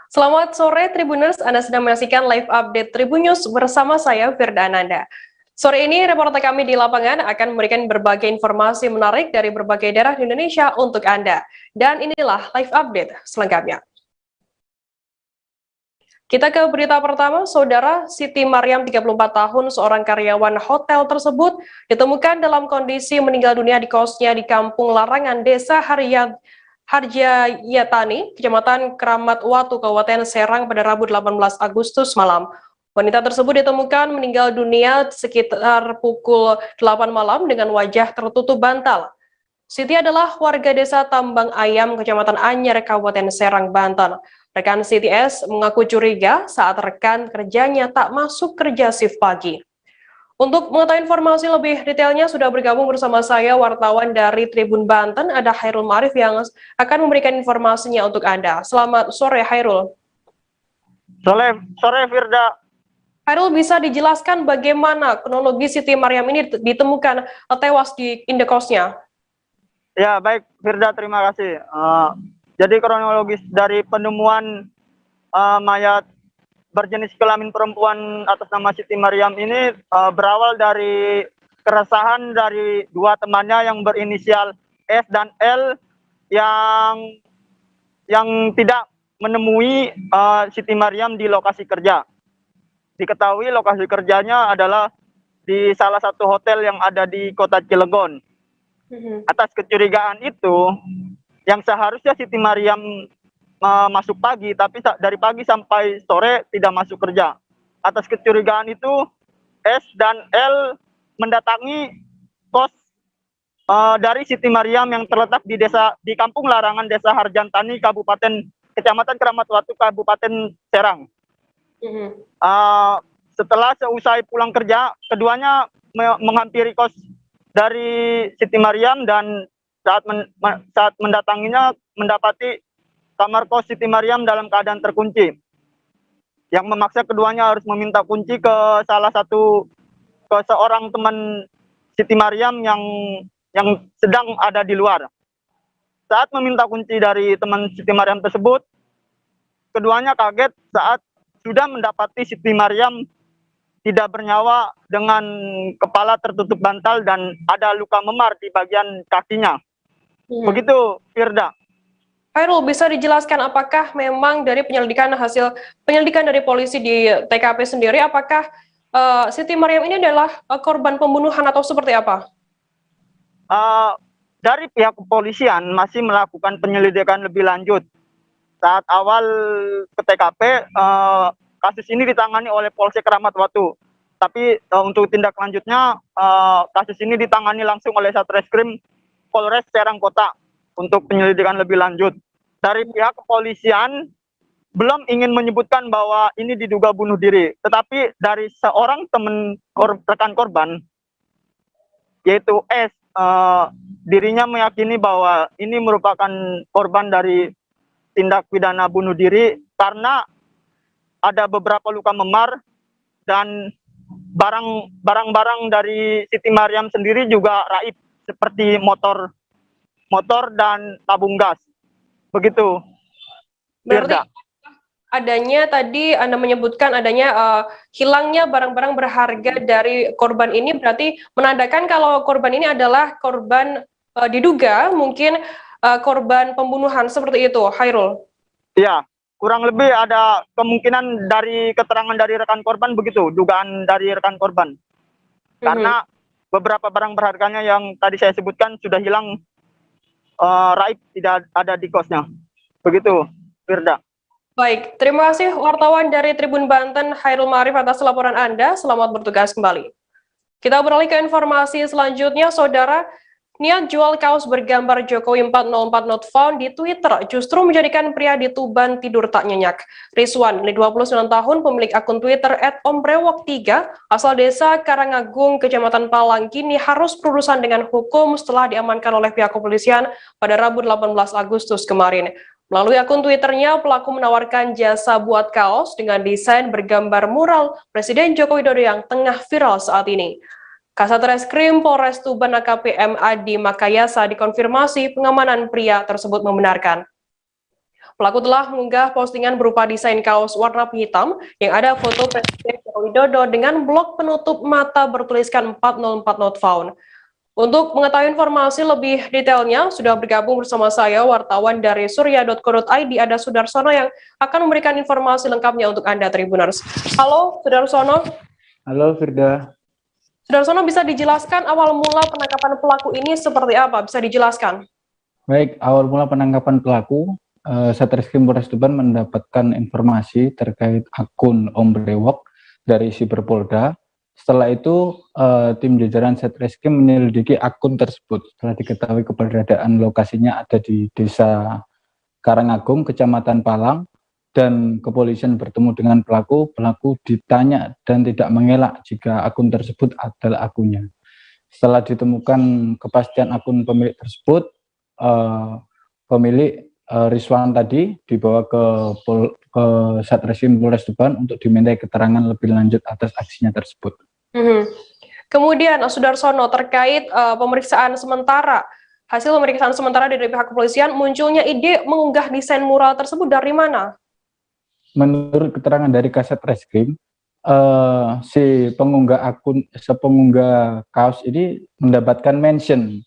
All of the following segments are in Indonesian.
Selamat sore Tribuners, Anda sedang menyaksikan live update Tribun News bersama saya Firda Ananda. Sore ini reporter kami di lapangan akan memberikan berbagai informasi menarik dari berbagai daerah di Indonesia untuk Anda. Dan inilah live update selengkapnya. Kita ke berita pertama, Saudara Siti Mariam 34 tahun, seorang karyawan hotel tersebut ditemukan dalam kondisi meninggal dunia di kosnya di Kampung Larangan, Desa Harjayatani, Kecamatan Keramat Watu, Kabupaten Serang pada Rabu 18 Agustus malam. Wanita tersebut ditemukan meninggal dunia sekitar pukul 8 malam dengan wajah tertutup bantal. Siti adalah warga desa Tambang Ayam, Kecamatan Anyer, Kabupaten Serang, Banten. Rekan Siti S mengaku curiga saat rekan kerjanya tak masuk kerja shift pagi. Untuk mengetahui informasi lebih detailnya sudah bergabung bersama saya wartawan dari Tribun Banten, ada Hairul Marif yang akan memberikan informasinya untuk Anda. Selamat sore Hairul. Sore Firda. Hairul, bisa dijelaskan bagaimana kronologi Siti Mariam ini ditemukan tewas di indekosnya? Ya baik Firda, terima kasih. Jadi kronologis dari penemuan mayat berjenis kelamin perempuan atas nama Siti Mariam ini berawal dari keresahan dari dua temannya yang berinisial S dan L yang tidak menemui Siti Mariam di lokasi kerja. Diketahui lokasi kerjanya adalah di salah satu hotel yang ada di Kota Cilegon. Atas kecurigaan itu, yang seharusnya Siti Mariam masuk pagi, tapi dari pagi sampai sore tidak masuk kerja. Atas kecurigaan itu, S dan L mendatangi kos dari Siti Mariam yang terletak di Kampung Larangan, Desa Harjantani, Kecamatan Keramat Watu, Kabupaten Serang. Setelah seusai pulang kerja, keduanya menghampiri kos dari Siti Mariam dan saat mendatanginya mendapati kamar kos Siti Mariam dalam keadaan terkunci, yang memaksa keduanya harus meminta kunci ke seorang teman Siti Mariam yang sedang ada di luar. Saat meminta kunci dari teman Siti Mariam tersebut, keduanya kaget saat sudah mendapati Siti Mariam tidak bernyawa dengan kepala tertutup bantal dan ada luka memar di bagian kakinya. Begitu Firda. Hairul, bisa dijelaskan apakah memang dari hasil penyelidikan dari polisi di TKP sendiri, apakah Siti Mariam ini adalah korban pembunuhan atau seperti apa? Dari pihak kepolisian masih melakukan penyelidikan lebih lanjut. Saat awal ke TKP, kasus ini ditangani oleh Polsek Keramat Watu. Tapi untuk tindak lanjutnya, kasus ini ditangani langsung oleh Satreskrim Polres Serang Kota untuk penyelidikan lebih lanjut. Dari pihak kepolisian belum ingin menyebutkan bahwa ini diduga bunuh diri, tetapi dari seorang teman rekan korban, yaitu S, dirinya meyakini bahwa ini merupakan korban dari tindak pidana bunuh diri karena ada beberapa luka memar dan barang-barang dari Siti Mariam sendiri juga raib, seperti motor dan tabung gas. Begitu. Berarti adanya tadi Anda menyebutkan adanya hilangnya barang-barang berharga dari korban ini berarti menandakan kalau korban ini adalah korban diduga mungkin korban pembunuhan seperti itu, Hairul. Iya, kurang lebih ada kemungkinan dari keterangan dari rekan korban begitu, dugaan dari rekan korban. Karena beberapa barang berharganya yang tadi saya sebutkan sudah hilang, raib, tidak ada di kosnya. Begitu, Firda. Baik, terima kasih wartawan dari Tribun Banten, Hairul Marif atas laporan Anda. Selamat bertugas kembali. Kita beralih ke informasi selanjutnya, Saudara. Niat jual kaos bergambar Jokowi 404 not found di Twitter justru menjadikan pria di Tuban tidur tak nyenyak. Rizwan, 29 tahun, pemilik akun Twitter @ombrewok3, asal desa Karangagung, Kecamatan Palang, kini harus berurusan dengan hukum setelah diamankan oleh pihak kepolisian pada Rabu 18 Agustus kemarin. Melalui akun Twitternya, pelaku menawarkan jasa buat kaos dengan desain bergambar mural Presiden Joko Widodo yang tengah viral saat ini. Kasat Reskrim Polres Tuban AKP M. Adi Makayasa dikonfirmasi pengamanan pria tersebut membenarkan. Pelaku telah mengunggah postingan berupa desain kaos warna hitam yang ada foto Presiden Joko Widodo dengan blok penutup mata bertuliskan 404 not found. Untuk mengetahui informasi lebih detailnya, sudah bergabung bersama saya wartawan dari surya.co.id, ada Sudarsono yang akan memberikan informasi lengkapnya untuk Anda Tribuners. Halo Sudarsono. Halo Firda. Sudarsono, bisa dijelaskan awal mula penangkapan pelaku ini seperti apa? Bisa dijelaskan? Baik, awal mula penangkapan pelaku, Satreskrim Polres Tuban mendapatkan informasi terkait akun Om Brewok dari Siberpolda. Setelah itu, tim jajaran Satreskrim menyelidiki akun tersebut. Setelah diketahui keberadaan lokasinya ada di Desa Karangagung, Kecamatan Palang, dan kepolisian bertemu dengan pelaku ditanya dan tidak mengelak jika akun tersebut adalah akunnya. Setelah ditemukan kepastian akun pemilik tersebut, pemilik Rizwan tadi dibawa ke Satreskrim Polres Tuban untuk dimintai keterangan lebih lanjut atas aksinya tersebut. Kemudian Sudarsono, terkait pemeriksaan sementara, hasil pemeriksaan sementara dari pihak kepolisian, munculnya ide mengunggah desain mural tersebut dari mana? Menurut keterangan dari Kasat Reskrim, si pengunggah kaos ini mendapatkan mention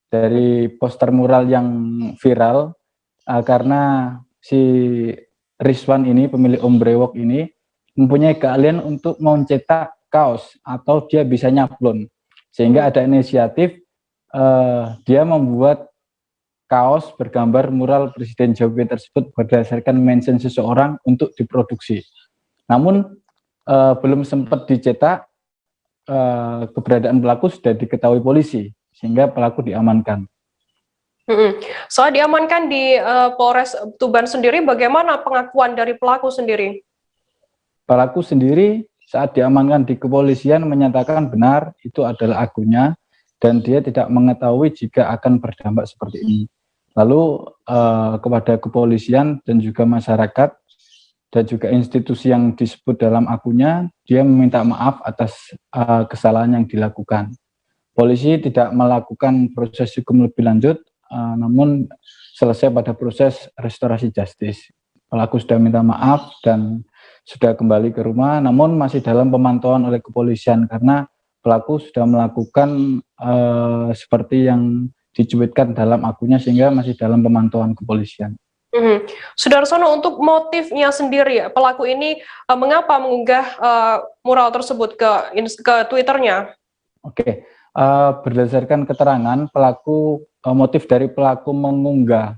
dari poster mural yang viral, karena si Rizwan ini, pemilik Om Brewok ini, mempunyai keahlian untuk mencetak kaos atau dia bisa nyablon, sehingga ada inisiatif dia membuat kaos bergambar mural Presiden Jokowi tersebut berdasarkan mention seseorang untuk diproduksi. Namun belum sempat dicetak, keberadaan pelaku sudah diketahui polisi, sehingga pelaku diamankan. Soal diamankan di Polres Tuban sendiri, bagaimana pengakuan dari pelaku sendiri? Pelaku sendiri saat diamankan di kepolisian menyatakan benar itu adalah akunnya dan dia tidak mengetahui jika akan berdampak seperti ini. Lalu kepada kepolisian dan juga masyarakat dan juga institusi yang disebut dalam akunnya, dia meminta maaf atas kesalahan yang dilakukan. Polisi tidak melakukan proses hukum lebih lanjut, namun selesai pada proses restorasi justice. Pelaku sudah minta maaf dan sudah kembali ke rumah, namun masih dalam pemantauan oleh kepolisian karena pelaku sudah melakukan seperti yang dicuitkan dalam akunnya, sehingga masih dalam pemantauan kepolisian. Sudarsono, untuk motifnya sendiri, pelaku ini mengapa mengunggah mural tersebut ke Twitternya? Oke, berdasarkan keterangan pelaku, motif dari pelaku mengunggah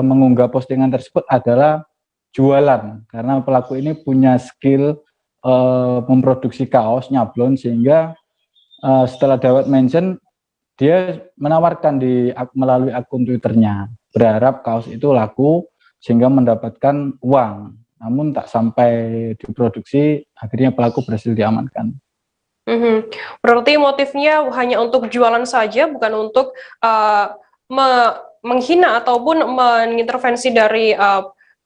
mengunggah postingan tersebut adalah jualan, karena pelaku ini punya skill memproduksi kaos nyablon, sehingga setelah dapat mention dia menawarkan melalui akun Twitternya, berharap kaos itu laku sehingga mendapatkan uang, namun tak sampai diproduksi, akhirnya pelaku berhasil diamankan. Berarti motifnya hanya untuk jualan saja, bukan untuk menghina ataupun mengintervensi dari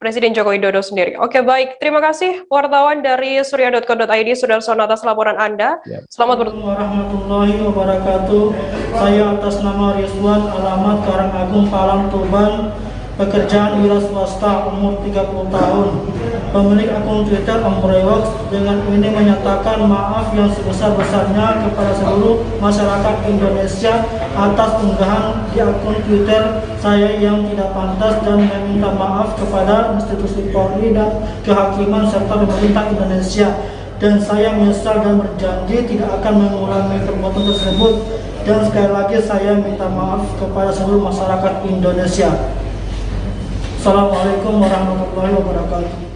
Presiden Joko Widodo sendiri. Oke, baik. Terima kasih wartawan dari surya.co.id, Sudarsono, atas laporan Anda. Selamat bertugas. Warahmatullahi wabarakatuh. Saya atas nama Rizwan, alamat Karangagung, Palang, Tuban, pekerjaan wira swasta, umur 30 tahun. Pemilik akun Twitter Om Brewok dengan ini menyatakan maaf yang sebesar-besarnya kepada seluruh masyarakat Indonesia atas unggahan di akun Twitter saya yang tidak pantas, dan meminta maaf kepada institusi Polri dan kehakiman serta pemerintah Indonesia. Dan saya menyesal dan berjanji tidak akan mengulangi perbuatan tersebut. Dan sekali lagi saya minta maaf kepada seluruh masyarakat Indonesia. Assalamualaikum warahmatullahi wabarakatuh.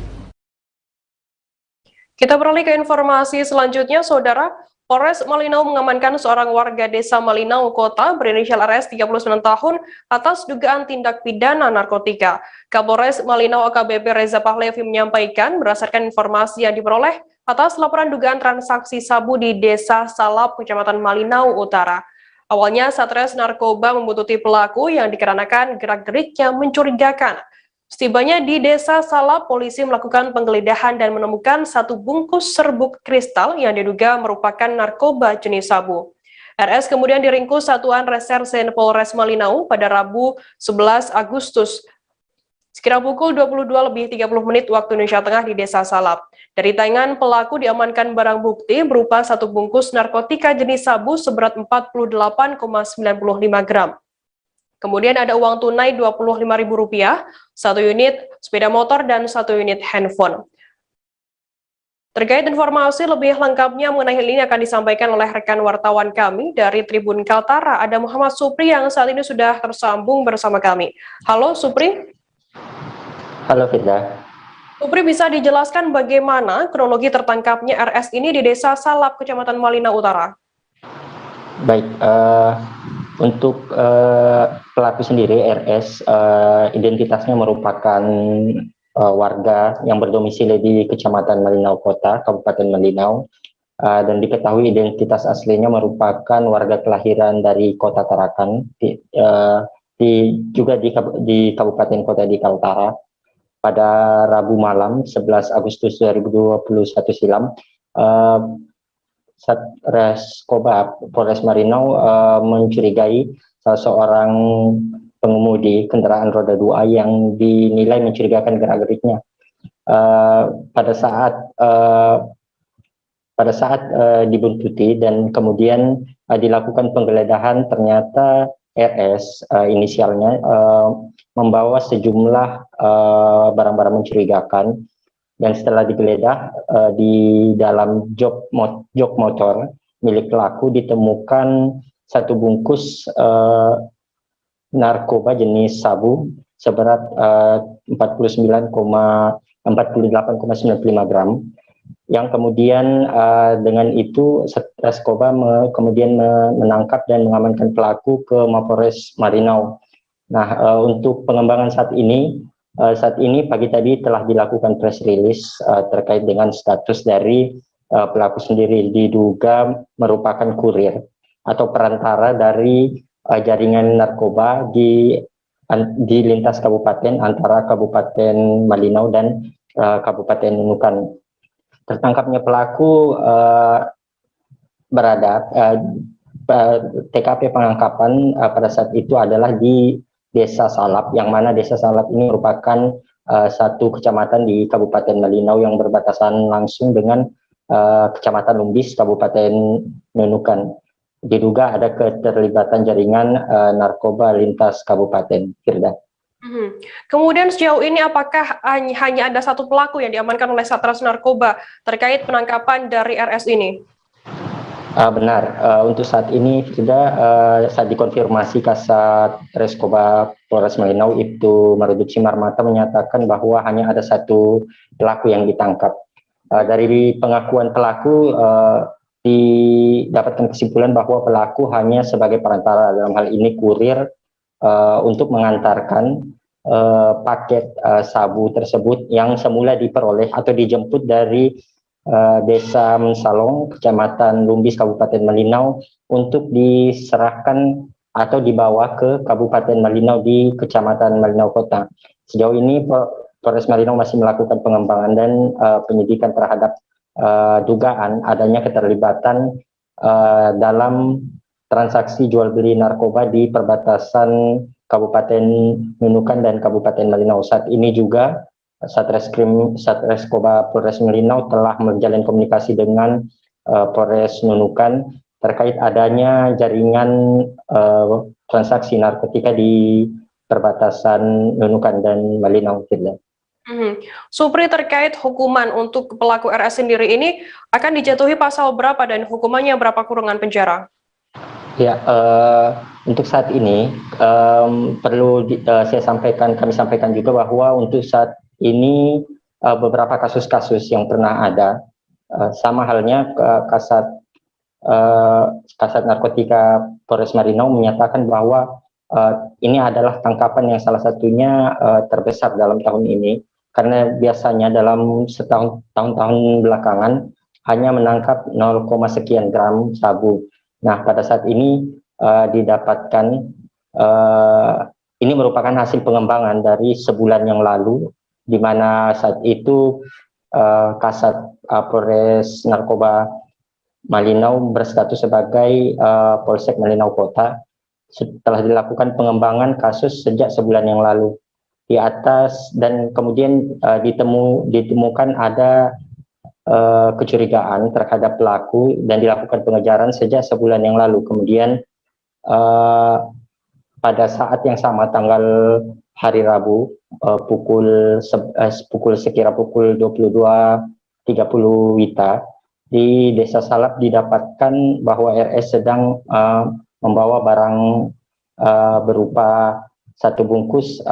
Kita beralih ke informasi selanjutnya, Saudara. Polres Malinau mengamankan seorang warga desa Malinau Kota berinisial RS 39 tahun atas dugaan tindak pidana narkotika. Kapolres Malinau AKBP Reza Pahlevi menyampaikan berdasarkan informasi yang diperoleh atas laporan dugaan transaksi sabu di Desa Salap, Kecamatan Malinau Utara. Awalnya Satres Narkoba membuntuti pelaku yang dikarenakan gerak-geriknya mencurigakan. Setibanya di Desa Salap, polisi melakukan penggeledahan dan menemukan satu bungkus serbuk kristal yang diduga merupakan narkoba jenis sabu. RS kemudian diringkus Satuan Reserse Polres Malinau pada Rabu 11 Agustus Sekitar pukul 22:30 waktu Indonesia Tengah di Desa Salap. Dari tangan pelaku diamankan barang bukti berupa satu bungkus narkotika jenis sabu seberat 48,95 gram. Kemudian ada uang tunai Rp25.000, satu unit sepeda motor, dan satu unit handphone. Terkait informasi lebih lengkapnya mengenai hal ini akan disampaikan oleh rekan wartawan kami dari Tribun Kaltara, ada Muhammad Supri yang saat ini sudah tersambung bersama kami. Halo Supri. Halo Firda. Supri, bisa dijelaskan bagaimana kronologi tertangkapnya RS ini di Desa Salap, Kecamatan Malinau Utara? Baik, untuk pelaku sendiri RS, identitasnya merupakan warga yang berdomisili di Kecamatan Malinau Kota, Kabupaten Malinau, dan diketahui identitas aslinya merupakan warga kelahiran dari Kota Tarakan, juga di Kabupaten Kota di Kaltara. Pada Rabu malam 11 Agustus 2021 silam, Satreskobab Polres Malinau mencurigai salah seorang pengemudi kendaraan roda 2 yang dinilai mencurigakan gerak-geriknya. Pada saat dibuntuti dan kemudian dilakukan penggeledahan, ternyata RS inisialnya membawa sejumlah barang-barang mencurigakan, dan setelah digeledah di dalam jok motor milik pelaku ditemukan satu bungkus narkoba jenis sabu seberat 48,95 gram, yang kemudian dengan itu Satreskobab kemudian menangkap dan mengamankan pelaku ke Mapolres Malinau. Nah, untuk pengembangan saat ini pagi tadi telah dilakukan press release terkait dengan status dari pelaku sendiri, diduga merupakan kurir atau perantara dari jaringan narkoba di lintas kabupaten antara Kabupaten Malinau dan Kabupaten Nunukan. Tertangkapnya pelaku TKP pengangkapan pada saat itu adalah di Desa Salap, yang mana Desa Salap ini merupakan satu kecamatan di Kabupaten Malinau yang berbatasan langsung dengan Kecamatan Lumbis, Kabupaten Nunukan. Diduga ada keterlibatan jaringan narkoba lintas kabupaten. Firda. Kemudian sejauh ini apakah hanya ada satu pelaku yang diamankan oleh Satres Narkoba terkait penangkapan dari RS ini? Benar, untuk saat ini sudah saat dikonfirmasi Kasat Reskobab Polres Malinau Ibtu Marudut Simarmata menyatakan bahwa hanya ada satu pelaku yang ditangkap. Dari pengakuan pelaku didapatkan kesimpulan bahwa pelaku hanya sebagai perantara, dalam hal ini kurir, untuk mengantarkan paket sabu tersebut yang semula diperoleh atau dijemput dari Desa Mensalong, Kecamatan Lumbis, Kabupaten Malinau, untuk diserahkan atau dibawa ke Kabupaten Malinau di Kecamatan Malinau Kota. Sejauh ini Polres Malinau masih melakukan pengembangan dan penyidikan terhadap dugaan adanya keterlibatan dalam transaksi jual beli narkoba di perbatasan Kabupaten Nunukan dan Kabupaten Malinau. Saat ini juga Satreskobab Polres Malinau telah menjalin komunikasi dengan Polres Nunukan terkait adanya jaringan transaksi narkotika di perbatasan Nunukan dan Malinau. Supri, terkait hukuman untuk pelaku RS sendiri ini akan dijatuhi pasal berapa dan hukumannya berapa kurungan penjara? Ya, untuk saat ini perlu kami sampaikan juga bahwa untuk saat ini beberapa kasus-kasus yang pernah ada, sama halnya Kasat Narkotika Polres Malinau menyatakan bahwa ini adalah tangkapan yang salah satunya terbesar dalam tahun ini, karena biasanya dalam tahun-tahun belakangan hanya menangkap 0, sekian gram sabu. Nah, pada saat ini didapatkan, ini merupakan hasil pengembangan dari sebulan yang lalu, di mana saat itu Kasat Polres Narkoba Malinau berstatus sebagai Polsek Malinau Kota. Setelah dilakukan pengembangan kasus sejak sebulan yang lalu. di atas, dan kemudian ditemukan ada kecurigaan terhadap pelaku dan dilakukan pengejaran sejak sebulan yang lalu. Kemudian pada saat yang sama, tanggal hari Rabu, sekira pukul 22.30 WITA, di Desa Salap didapatkan bahwa RS sedang membawa barang berupa satu bungkus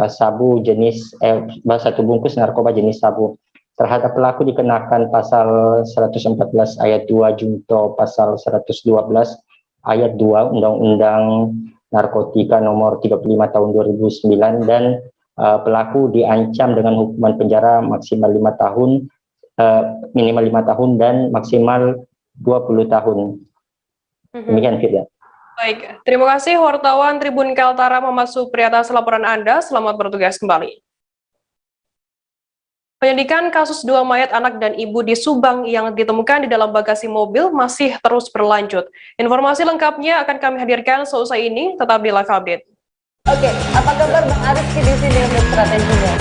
narkoba jenis sabu. Terhadap pelaku dikenakan pasal 114 ayat 2 junto pasal 112 ayat 2 Undang-Undang Narkotika nomor 35 tahun 2009, dan pelaku diancam dengan hukuman penjara maksimal 5 tahun, minimal 5 tahun dan maksimal 20 tahun. Demikian, Firda. Baik, terima kasih wartawan Tribun Kaltara Muhammad Supri atas laporan Anda. Selamat bertugas kembali. Penyidikan kasus 2 mayat anak dan ibu di Subang yang ditemukan di dalam bagasi mobil masih terus berlanjut. Informasi lengkapnya akan kami hadirkan seusai ini, tetap di Live Update. Oke, apa kabar Bang Arif di sini untuk strateginya?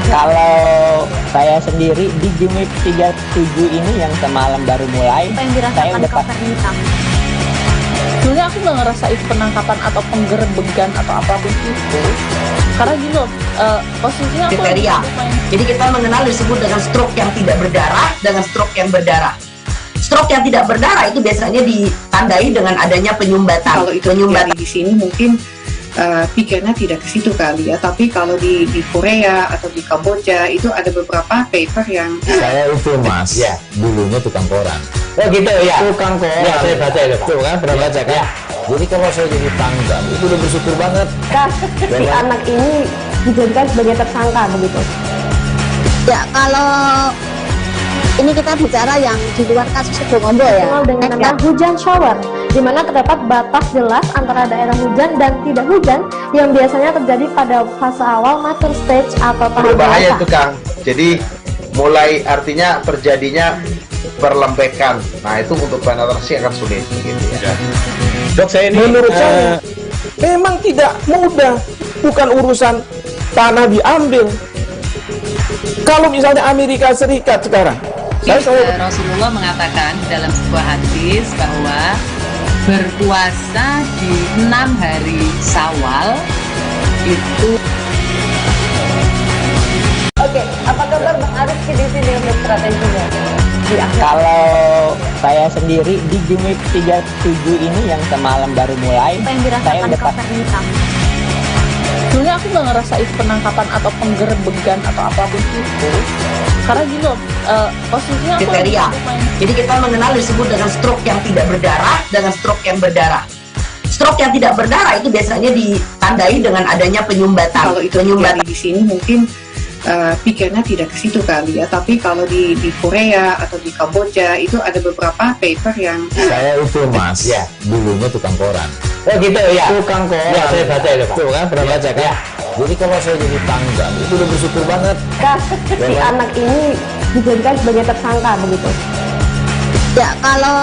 Kalau saya sendiri di Jumit 37 ini yang semalam baru mulai, saya udah pasti. Sebenarnya aku nggak ngerasa itu penangkapan atau penggerebegan atau apapun itu, karena gini loh, posisinya aku kriteria. Jadi kita mengenal disebut dengan stroke yang tidak berdarah dengan stroke yang berdarah. Stroke yang tidak berdarah itu biasanya ditandai dengan adanya penyumbatan. Kalau itu terjadi di sini mungkin pikirnya tidak ke situ kali ya, tapi kalau di Korea atau di Kamboja itu ada beberapa paper yang saya itu mas, ya dulunya tukang koran. Oh gitu ya, Tukang koran. Ya, saya baca itu Pak. Tuh kan, pernah baca kan? Ya. Jadi kalau saya jadi pangdam, itu udah bersyukur banget. Si anak ini dijadikan sebagai tersangka begitu. Ya, kalau ini kita bicara yang di luar kasus Situbondo ya. Dengan nama hujan shower, di mana terdapat batas jelas antara daerah hujan dan tidak hujan yang biasanya terjadi pada fase awal mature stage atau tahap berbahaya dewasa. itu Kang. Jadi mulai artinya terjadinya perlembekan. Nah itu untuk penetrasi akan sulit gitu ya. Dok, saya ini menurut saya memang tidak mudah, bukan urusan tanah diambil. Kalau misalnya Amerika Serikat sekarang, Rasulullah mengatakan dalam sebuah hadis bahwa berpuasa di 6 hari Syawal itu. Oke, apa kabar Bang Arif di sini untuk strateginya? Kalau saya sendiri di Jumit 37 ini yang semalam baru mulai, saya udah pasti. Sebenarnya aku nggak ngerasa itu penangkapan atau penggerebegan atau apapun itu, karena gini loh, posisinya aku kriteria. Jadi kita mengenal disebut dengan stroke yang tidak berdarah dengan stroke yang berdarah. Stroke yang tidak berdarah itu biasanya ditandai dengan adanya penyumbatan. Kalau itu terjadi di sini mungkin pikirnya tidak ke situ kali ya, tapi kalau di Korea atau di Kamboja itu ada beberapa paper yang saya itu mas, ya dulunya tukang koran. Oh gitu ya, Tukang koran. Ya, saya baca itu Pak. Tuh kan, pernah baca kan? Ya. Jadi kalau saya jadi pangdam, itu udah bersyukur banget. Si anak ini dijadikan sebagai tersangka begitu. Ya, kalau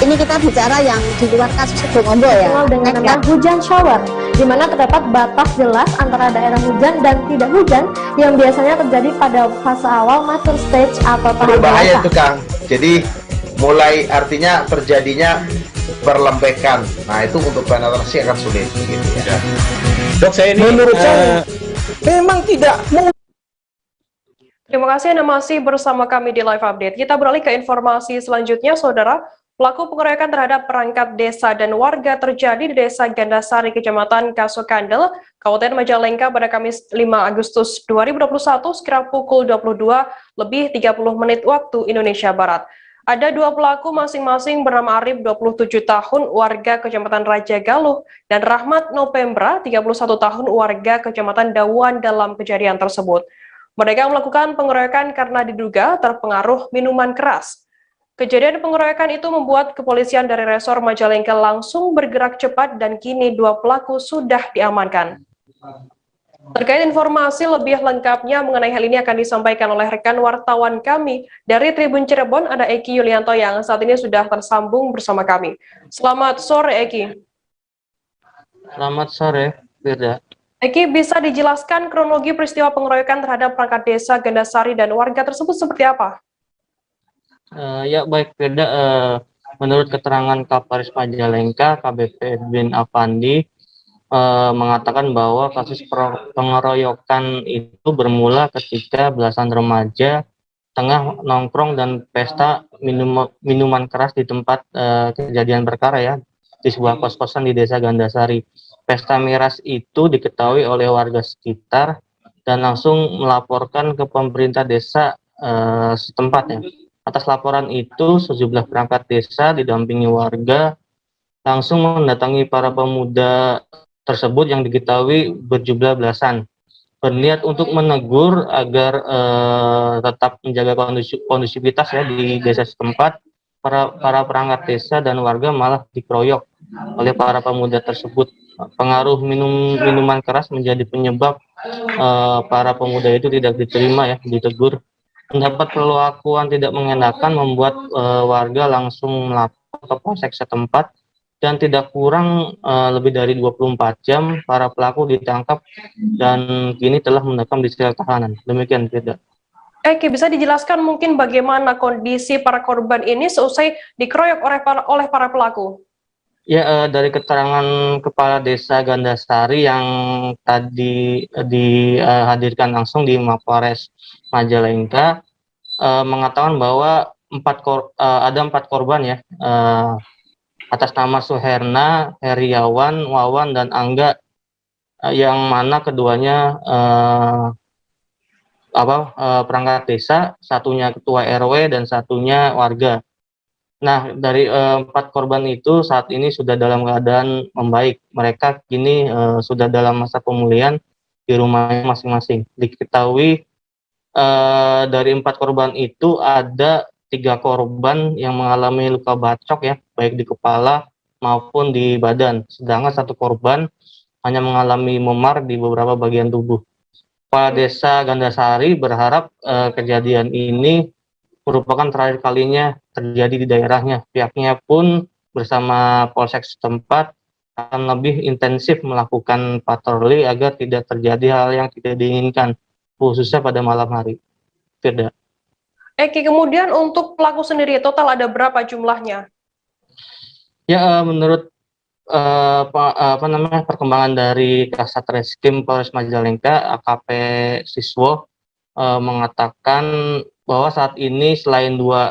ini kita bicara yang di luar kasus Situbondo ya. Dengan nama hujan shower, di mana terdapat batas jelas antara daerah hujan dan tidak hujan yang biasanya terjadi pada fase awal mature stage atau tahap Berbahaya dewasa. itu Kang. Jadi mulai artinya terjadinya perlembekan. Nah itu untuk penetrasi akan sulit gitu ya. Dok, saya ini menurut saya memang tidak mudah. Terima kasih Anda masih bersama kami di Live Update. Kita beralih ke informasi selanjutnya, Saudara. Pelaku pengeroyokan terhadap perangkat desa dan warga terjadi di Desa Gandasari, Kecamatan Kasokandel, Kabupaten Majalengka pada Kamis 5 Agustus 2021 sekira pukul 22:30 waktu Indonesia Barat. Ada 2 pelaku masing-masing bernama Arif 27 tahun warga Kecamatan Raja Galuh dan Rahmat Novembra 31 tahun warga Kecamatan Dawan dalam kejadian tersebut. Mereka melakukan pengeroyokan karena diduga terpengaruh minuman keras. Kejadian pengeroyokan itu membuat kepolisian dari Resor Majalengka langsung bergerak cepat dan kini 2 pelaku sudah diamankan. Terkait informasi lebih lengkapnya mengenai hal ini akan disampaikan oleh rekan wartawan kami dari Tribun Cirebon, ada Eki Yulianto yang saat ini sudah tersambung bersama kami. Selamat sore Eki. Selamat sore, Firda. Eki, bisa dijelaskan kronologi peristiwa pengeroyokan terhadap perangkat desa Gandasari dan warga tersebut seperti apa? Ya baik, Firda. Menurut keterangan Kapolres Majalengka, KBP Edwin Afandi, mengatakan bahwa kasus pengeroyokan itu bermula ketika belasan remaja tengah nongkrong dan pesta minuman keras di tempat kejadian perkara ya, di sebuah kos-kosan di desa Gandasari. Pesta miras itu diketahui oleh warga sekitar dan langsung melaporkan ke pemerintah desa setempat ya. Atas laporan itu, sejumlah perangkat desa didampingi warga langsung mendatangi para pemuda tersebut yang diketahui berjumlah belasan, berniat untuk menegur agar tetap menjaga kondusivitas ya di desa setempat. Para perangkat desa dan warga malah dikeroyok oleh para pemuda tersebut. Pengaruh minuman keras menjadi penyebab para pemuda itu tidak diterima ya, ditegur. Mendapat perlakuan tidak mengenakan membuat warga langsung melapor ke polsek setempat, dan tidak kurang lebih dari 24 jam para pelaku ditangkap dan kini telah mendekam di sel tahanan. Demikian, Firda. Eki, bisa dijelaskan mungkin bagaimana kondisi para korban ini seusai dikeroyok oleh para pelaku? Ya, dari keterangan Kepala Desa Gandasari yang tadi dihadirkan langsung di Mapolres Majalengka, mengatakan bahwa ada 4 korban ya, atas nama Suherna, Heriawan, Wawan, dan Angga, yang mana keduanya perangkat desa, satunya ketua RW dan satunya warga. Nah, dari 4 korban itu saat ini sudah dalam keadaan membaik. Mereka kini sudah dalam masa pemulihan di rumahnya masing-masing. Diketahui dari 4 korban itu ada 3 korban yang mengalami luka bacok ya, baik di kepala maupun di badan. Sedangkan 1 korban hanya mengalami memar di beberapa bagian tubuh. Kepala Desa Gandasari berharap kejadian ini merupakan terakhir kalinya terjadi di daerahnya. Pihaknya pun bersama polsek setempat akan lebih intensif melakukan patroli agar tidak terjadi hal yang tidak diinginkan, khususnya pada malam hari. Firda. Eki, kemudian untuk pelaku sendiri total ada berapa jumlahnya? Ya, menurut perkembangan dari Kasat Reskrim Polres Majalengka, AKP Siswo mengatakan bahwa saat ini selain 2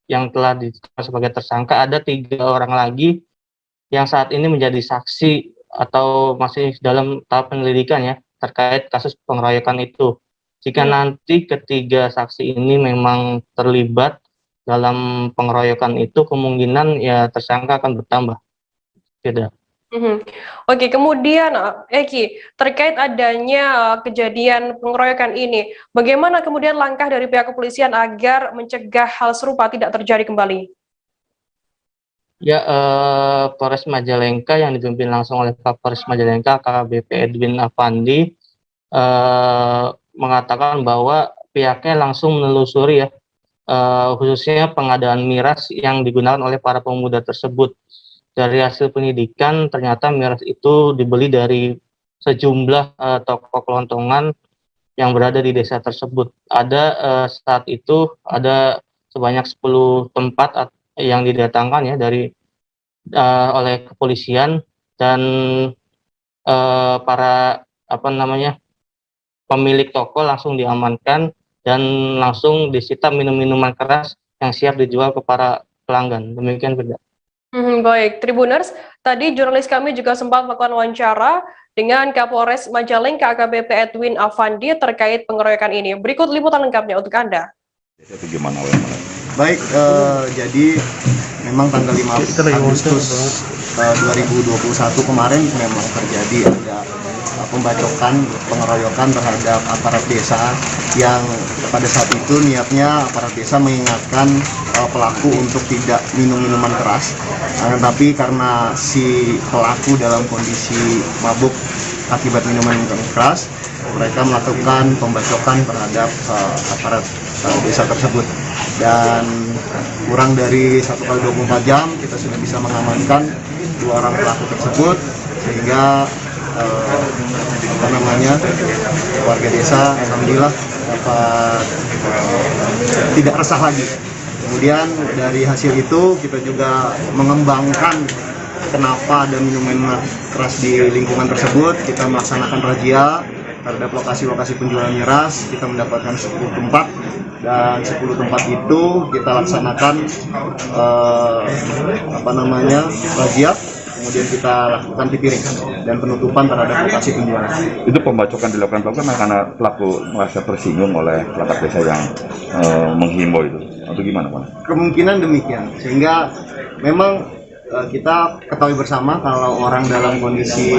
yang telah ditetapkan sebagai tersangka, ada 3 orang lagi yang saat ini menjadi saksi atau masih dalam tahap penyelidikan ya terkait kasus pengeroyokan itu. Jika nanti ketiga saksi ini memang terlibat dalam pengeroyokan itu, kemungkinan ya tersangka akan bertambah. Tidak. Oke, kemudian Eki, terkait adanya kejadian pengeroyokan ini, bagaimana kemudian langkah dari pihak kepolisian agar mencegah hal serupa tidak terjadi kembali? Ya, Polres Majalengka yang dipimpin langsung oleh Kapolres Majalengka, KBP Edwin Afandi, mengatakan bahwa pihaknya langsung menelusuri ya, khususnya pengadaan miras yang digunakan oleh para pemuda tersebut. Dari hasil penyidikan, ternyata miras itu dibeli dari sejumlah toko kelontongan yang berada di desa tersebut. Saat itu ada sebanyak 10 tempat yang didatangkan ya oleh kepolisian, dan para pemilik toko langsung diamankan dan langsung disita minuman keras yang siap dijual ke para pelanggan. Demikian, Beda. Baik, Tribuners, tadi jurnalis kami juga sempat melakukan wawancara dengan Kapolres Majalengka AKBP Edwin Afandi terkait pengeroyokan ini. Berikut liputan lengkapnya untuk Anda. Baik, jadi memang tanggal 5 Agustus 2021 kemarin memang terjadi ada pembacokan, pengeroyokan terhadap aparat desa yang pada saat itu niatnya aparat desa mengingatkan pelaku untuk tidak minum minuman keras, tapi karena si pelaku dalam kondisi mabuk akibat minuman keras, mereka melakukan pembacokan terhadap aparat desa tersebut, dan kurang dari 1x24 jam kita sudah bisa mengamankan 2 orang pelaku tersebut, sehingga warga desa alhamdulillah dapat tidak resah lagi. Kemudian dari hasil itu kita juga mengembangkan kenapa ada minuman keras di lingkungan tersebut. Kita melaksanakan razia terhadap lokasi-lokasi penjualan miras. Kita mendapatkan 10 tempat, dan 10 tempat itu kita laksanakan razia. Kemudian kita lakukan tipiring dan penutupan terhadap lokasi penjualan. Itu pembacokan dilakukan pelaku karena pelaku merasa tersinggung oleh perangkat desa yang menghimbau itu, atau gimana Pak? Kemungkinan demikian, sehingga memang kita ketahui bersama kalau orang dalam kondisi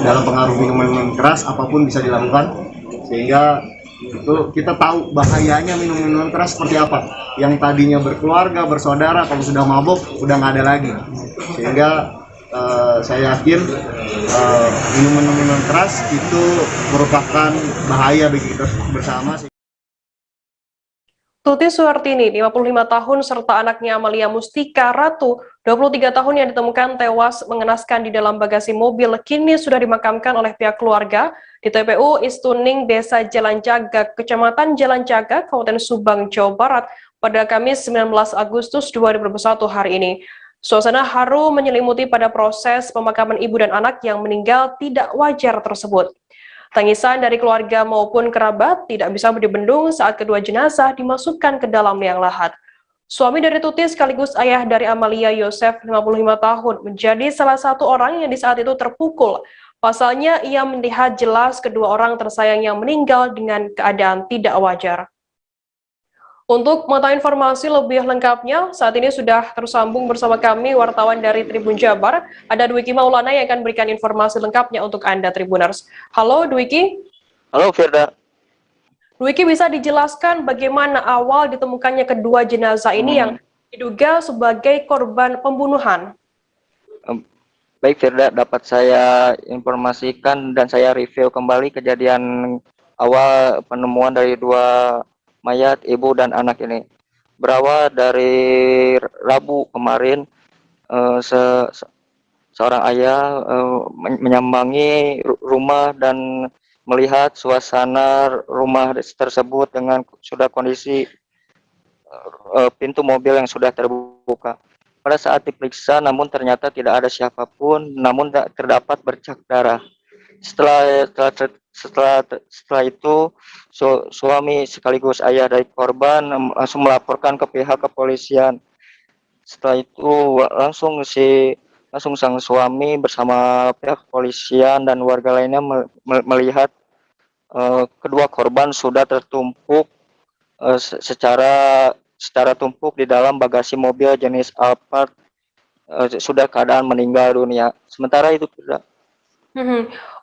dalam pengaruh minuman keras apapun bisa dilakukan, sehingga itu kita tahu bahayanya minuman keras seperti apa. Yang tadinya berkeluarga, bersaudara, kalau sudah mabuk udah nggak ada lagi, sehingga saya yakin minuman keras itu merupakan bahaya bagi kita bersama. Tuti Suhartini, 55 tahun, serta anaknya Amalia Mustika Ratu, 23 tahun yang ditemukan tewas mengenaskan di dalam bagasi mobil, kini sudah dimakamkan oleh pihak keluarga di TPU Istuning, Desa Jalan Cagak, Kecamatan Jalan Cagak, Kabupaten Subang, Jawa Barat, pada Kamis 19 Agustus 2021 hari ini. Suasana haru menyelimuti pada proses pemakaman ibu dan anak yang meninggal tidak wajar tersebut. Tangisan dari keluarga maupun kerabat tidak bisa dibendung saat kedua jenazah dimasukkan ke dalam liang lahat. Suami dari Tuti sekaligus ayah dari Amalia, Yosef, 55 tahun, menjadi salah satu orang yang di saat itu terpukul. Pasalnya, ia melihat jelas kedua orang tersayang yang meninggal dengan keadaan tidak wajar. Untuk mengetahui informasi lebih lengkapnya, saat ini sudah tersambung bersama kami wartawan dari Tribun Jabar, ada Dwiki Maulana yang akan berikan informasi lengkapnya untuk Anda Tribuners. Halo Dwiki. Halo Firda. Dwiki, bisa dijelaskan bagaimana awal ditemukannya kedua jenazah ini yang diduga sebagai korban pembunuhan? Baik Firda, dapat saya informasikan dan saya review kembali kejadian awal penemuan dari dua mayat ibu dan anak ini. Berawal dari Rabu kemarin, seorang ayah menyambangi rumah dan melihat suasana rumah tersebut dengan sudah kondisi pintu mobil yang sudah terbuka. Pada saat diperiksa, namun ternyata tidak ada siapapun, namun terdapat bercak darah. Setelah itu suami sekaligus ayah dari korban langsung melaporkan ke pihak kepolisian. Setelah itu langsung sang suami bersama pihak kepolisian dan warga lainnya melihat kedua korban sudah tertumpuk secara tumpuk di dalam bagasi mobil jenis Alphard, sudah keadaan meninggal dunia. Sementara itu tidak.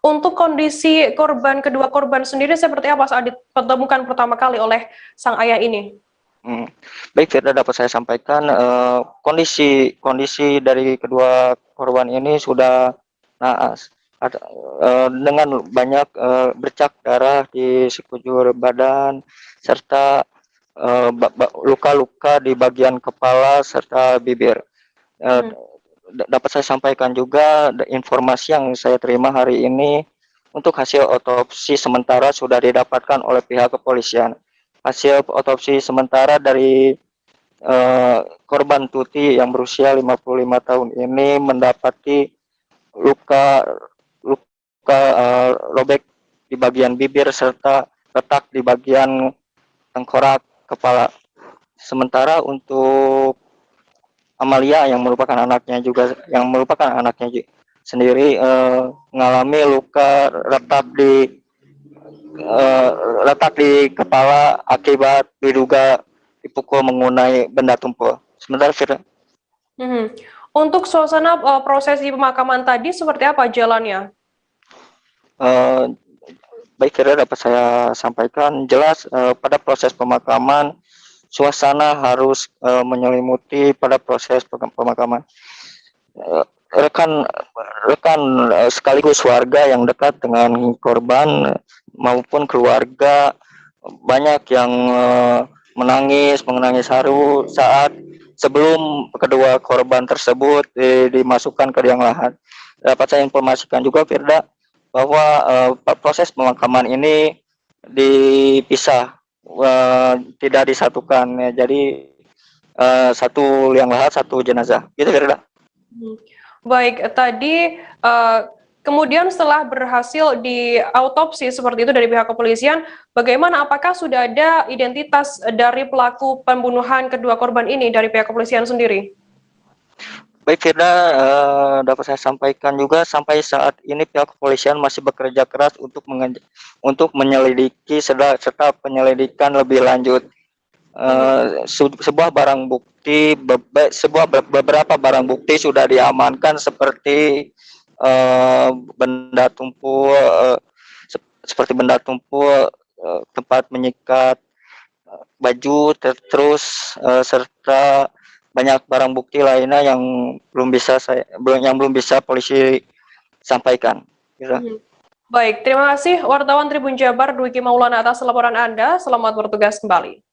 Untuk kondisi kedua korban sendiri seperti apa saat ditemukan pertama kali oleh sang ayah ini? Baik Firda, dapat saya sampaikan kondisi dari kedua korban ini sudah naas, dengan banyak bercak darah di sekujur badan serta luka-luka di bagian kepala serta bibir. Dapat saya sampaikan juga informasi yang saya terima hari ini, untuk hasil otopsi sementara sudah didapatkan oleh pihak kepolisian. Hasil otopsi sementara dari korban Tuti yang berusia 55 tahun ini mendapati luka robek di bagian bibir serta retak di bagian tengkorak kepala. Sementara untuk Amalia yang merupakan anaknya sendiri mengalami luka retak di kepala akibat diduga dipukul menggunakan benda tumpul. Sementara Firda. Untuk suasana prosesi pemakaman tadi seperti apa jalannya? Baik Firda, dapat saya sampaikan jelas pada proses pemakaman suasana harus menyelimuti pada proses pemakaman. Rekan sekaligus warga yang dekat dengan korban maupun keluarga banyak yang menangis haru saat sebelum kedua korban tersebut dimasukkan ke liang lahat. Dapat saya informasikan juga Firda, bahwa proses pemakaman ini dipisah, tidak disatukan ya. Jadi satu liang lahat, satu jenazah. Gitu Firda. Baik, tadi kemudian setelah berhasil diautopsi seperti itu dari pihak kepolisian, bagaimana, apakah sudah ada identitas dari pelaku pembunuhan kedua korban ini dari pihak kepolisian sendiri? Baik Firda, dapat saya sampaikan juga sampai saat ini pihak kepolisian masih bekerja keras untuk menyelidiki serta penyelidikan lebih lanjut. Sebuah barang bukti, beberapa barang bukti sudah diamankan seperti benda tumpul, tempat menyikat baju, terus serta banyak barang bukti lainnya yang belum bisa polisi sampaikan. Gitu. Baik, terima kasih wartawan Tribun Jabar Dwiki Maulana atas laporan Anda. Selamat bertugas kembali.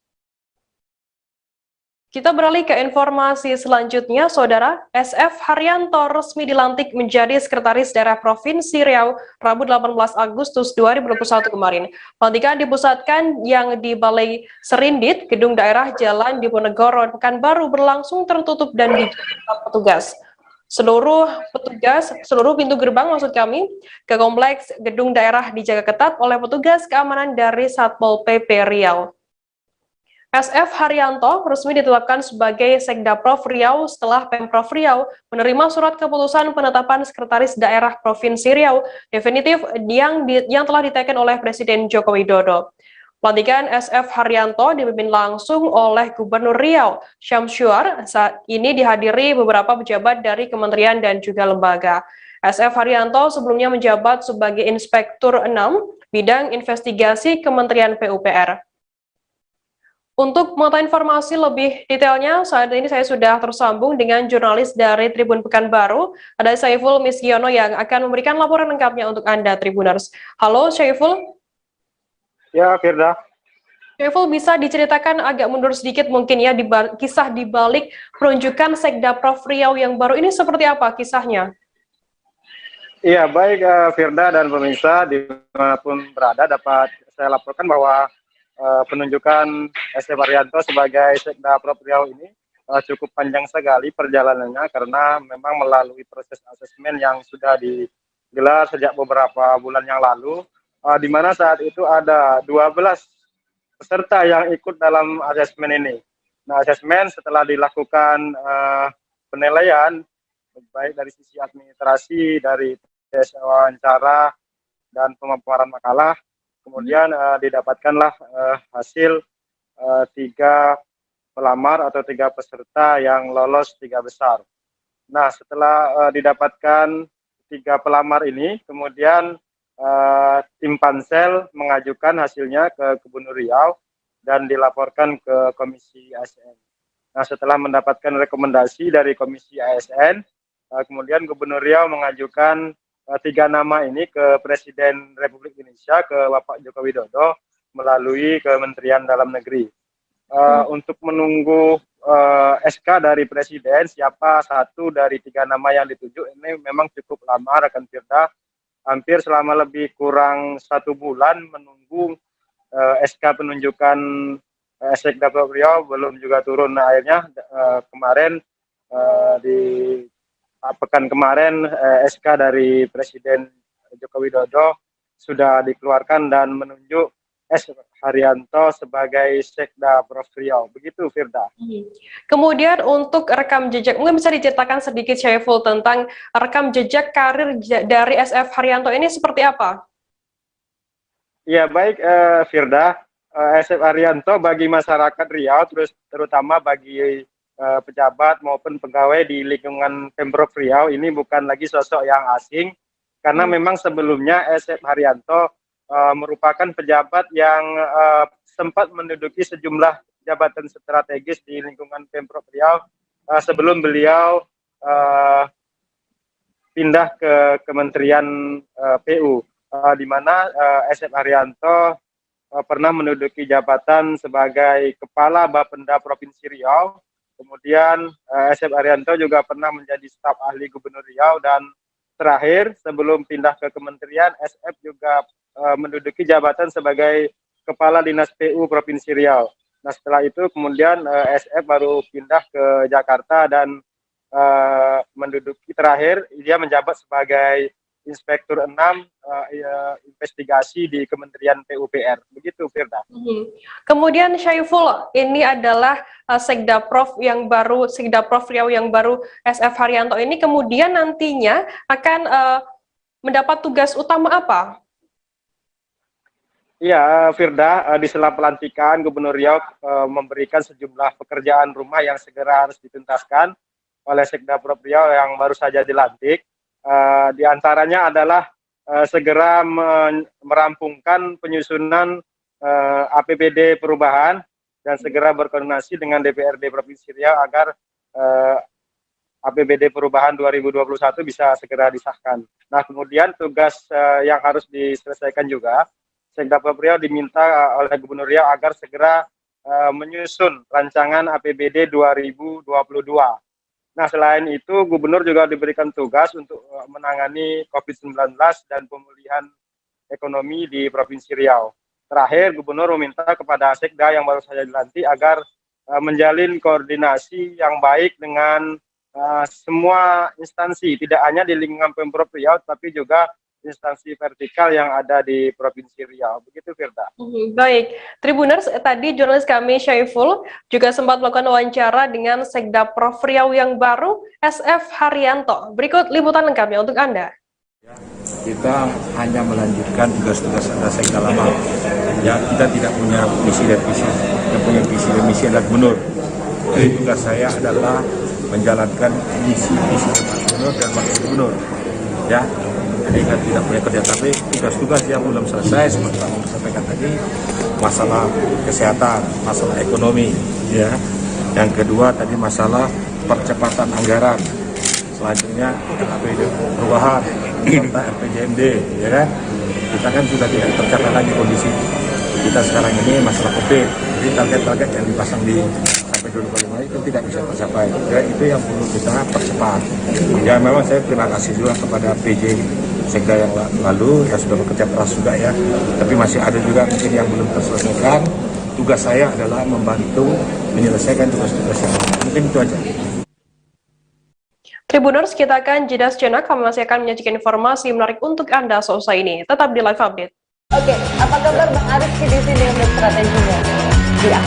Kita beralih ke informasi selanjutnya, Saudara. SF Haryanto resmi dilantik menjadi Sekretaris Daerah Provinsi Riau Rabu 18 Agustus 2021 kemarin. Pelantikan dipusatkan yang di Balai Serindit, Gedung Daerah Jalan Diponegoro, Pekanbaru berlangsung tertutup dan dijaga petugas. Seluruh pintu gerbang ke kompleks gedung daerah dijaga ketat oleh petugas keamanan dari Satpol PP Riau. SF Haryanto resmi ditetapkan sebagai Sekdaprov Riau setelah Pemprov Riau menerima surat keputusan penetapan Sekretaris Daerah Provinsi Riau definitif yang telah diteken oleh Presiden Joko Widodo. Pelantikan SF Haryanto dipimpin langsung oleh Gubernur Riau, Syamsuar. Saat ini dihadiri beberapa pejabat dari kementerian dan juga lembaga. SF Haryanto sebelumnya menjabat sebagai Inspektur 6 Bidang Investigasi Kementerian PUPR. Untuk mengetahui informasi lebih detailnya, saat ini saya sudah tersambung dengan jurnalis dari Tribun Pekanbaru, ada Syaiful Miskiono yang akan memberikan laporan lengkapnya untuk Anda, Tribuners. Halo, Syaiful. Ya, Firda. Syaiful, bisa diceritakan agak mundur sedikit mungkin ya, kisah di balik penunjukan Sekdaprov Riau yang baru ini seperti apa kisahnya? Iya, baik Firda dan pemirsa dimanapun berada, dapat saya laporkan bahwa penunjukan SF Haryanto sebagai Sekdaprov Riau ini cukup panjang sekali perjalanannya karena memang melalui proses asesmen yang sudah digelar sejak beberapa bulan yang lalu, di mana saat itu ada 12 peserta yang ikut dalam asesmen ini. Nah, asesmen setelah dilakukan penilaian baik dari sisi administrasi, dari tes wawancara dan pemaparan makalah, kemudian didapatkanlah hasil 3 pelamar atau 3 peserta yang lolos 3 besar. Nah, setelah didapatkan 3 pelamar ini, kemudian tim pansel mengajukan hasilnya ke Gubernur Riau dan dilaporkan ke Komisi ASN. Nah, setelah mendapatkan rekomendasi dari Komisi ASN, kemudian Gubernur Riau mengajukan 3 nama ini ke Presiden Republik Indonesia, ke Bapak Joko Widodo, melalui Kementerian Dalam Negeri. Untuk menunggu SK dari Presiden, siapa satu dari 3 nama yang ditunjuk, ini memang cukup lama, rekan Firda. Hampir selama lebih kurang 1 bulan menunggu SK penunjukan Sekdaprov Riau belum juga turun. Nah, akhirnya kemarin di pekan kemarin SK dari Presiden Joko Widodo sudah dikeluarkan dan menunjuk SF Haryanto sebagai Sekdaprov Riau. Begitu, Firda. Kemudian untuk rekam jejak, mungkin bisa diceritakan sedikit, Syaiful, tentang rekam jejak karir dari SF Haryanto ini seperti apa? Ya, baik Firda. SF Haryanto bagi masyarakat Riau, terutama bagi pejabat maupun pegawai di lingkungan Pemprov Riau ini bukan lagi sosok yang asing, karena memang sebelumnya SF Haryanto merupakan pejabat yang sempat menduduki sejumlah jabatan strategis di lingkungan Pemprov Riau sebelum beliau pindah ke Kementerian PU, di mana SF Haryanto pernah menduduki jabatan sebagai Kepala Bapenda Provinsi Riau. Kemudian SF Haryanto juga pernah menjadi staf ahli Gubernur Riau dan terakhir sebelum pindah ke kementerian, SF juga menduduki jabatan sebagai Kepala Dinas PU Provinsi Riau. Nah setelah itu kemudian SF baru pindah ke Jakarta dan menduduki terakhir dia menjabat sebagai Inspektur 6 investigasi di Kementerian PUPR. Begitu, Firda. Kemudian Syaiful, ini adalah Sekdaprov yang baru, Sekdaprov Riau yang baru, SF Haryanto ini kemudian nantinya akan mendapat tugas utama apa? Iya, Firda, di sela pelantikan Gubernur Riau memberikan sejumlah pekerjaan rumah yang segera harus dituntaskan oleh Sekdaprov Riau yang baru saja dilantik. Di antaranya adalah segera merampungkan penyusunan APBD perubahan dan segera berkoordinasi dengan DPRD Provinsi Riau agar APBD perubahan 2021 bisa segera disahkan. Nah, kemudian tugas yang harus diselesaikan juga, Sekdaprov Riau diminta oleh Gubernur Riau agar segera menyusun rancangan APBD 2022. Nah, selain itu, Gubernur juga diberikan tugas untuk menangani COVID-19 dan pemulihan ekonomi di Provinsi Riau. Terakhir, Gubernur meminta kepada Sekda yang baru saja dilantik agar menjalin koordinasi yang baik dengan semua instansi, tidak hanya di lingkungan Pemprov Riau, tapi juga instansi vertikal yang ada di Provinsi Riau. Begitu, Firda. Baik, Tribuners, tadi jurnalis kami Syaiful juga sempat melakukan wawancara dengan Sekdaprov Riau yang baru, SF Haryanto. Berikut liputan lengkapnya untuk Anda. Kita hanya melanjutkan tugas-tugas Sekda lama. Ya, kita tidak punya visi dan misi. Kita punya visi dan misi adalah Gubernur. Jadi tugas saya adalah menjalankan misi-misi Gubernur dan Wakil Gubernur. Ya, jadi kan tidak punya kerja, tapi tugas-tugas yang belum selesai seperti yang saya sampaikan tadi, masalah kesehatan, masalah ekonomi, ya. Yang kedua tadi masalah percepatan anggaran, selanjutnya APBD perubahan, serta RPJMD, ya kan. Kita kan sudah tidak tercapai lagi kondisi kita sekarang ini masalah COVID, jadi target-target yang dipasang di sampai 2025 itu tidak bisa tercapai. Ya, itu yang perlu kita percepat. Ya memang saya terima kasih juga kepada PJ Sekda yang lalu yang sudah bekerja keras juga ya, tapi masih ada juga mungkin yang belum terselesaikan. Tugas saya adalah membantu menyelesaikan tugas-tugas yang lain. Mungkin itu aja. Tribuners, kita akan jeda sejenak, kami masih akan menyajikan informasi menarik untuk Anda selesai ini. Tetap di Live Update. Oke, apa kabar Bang Arif di sini untuk strateginya?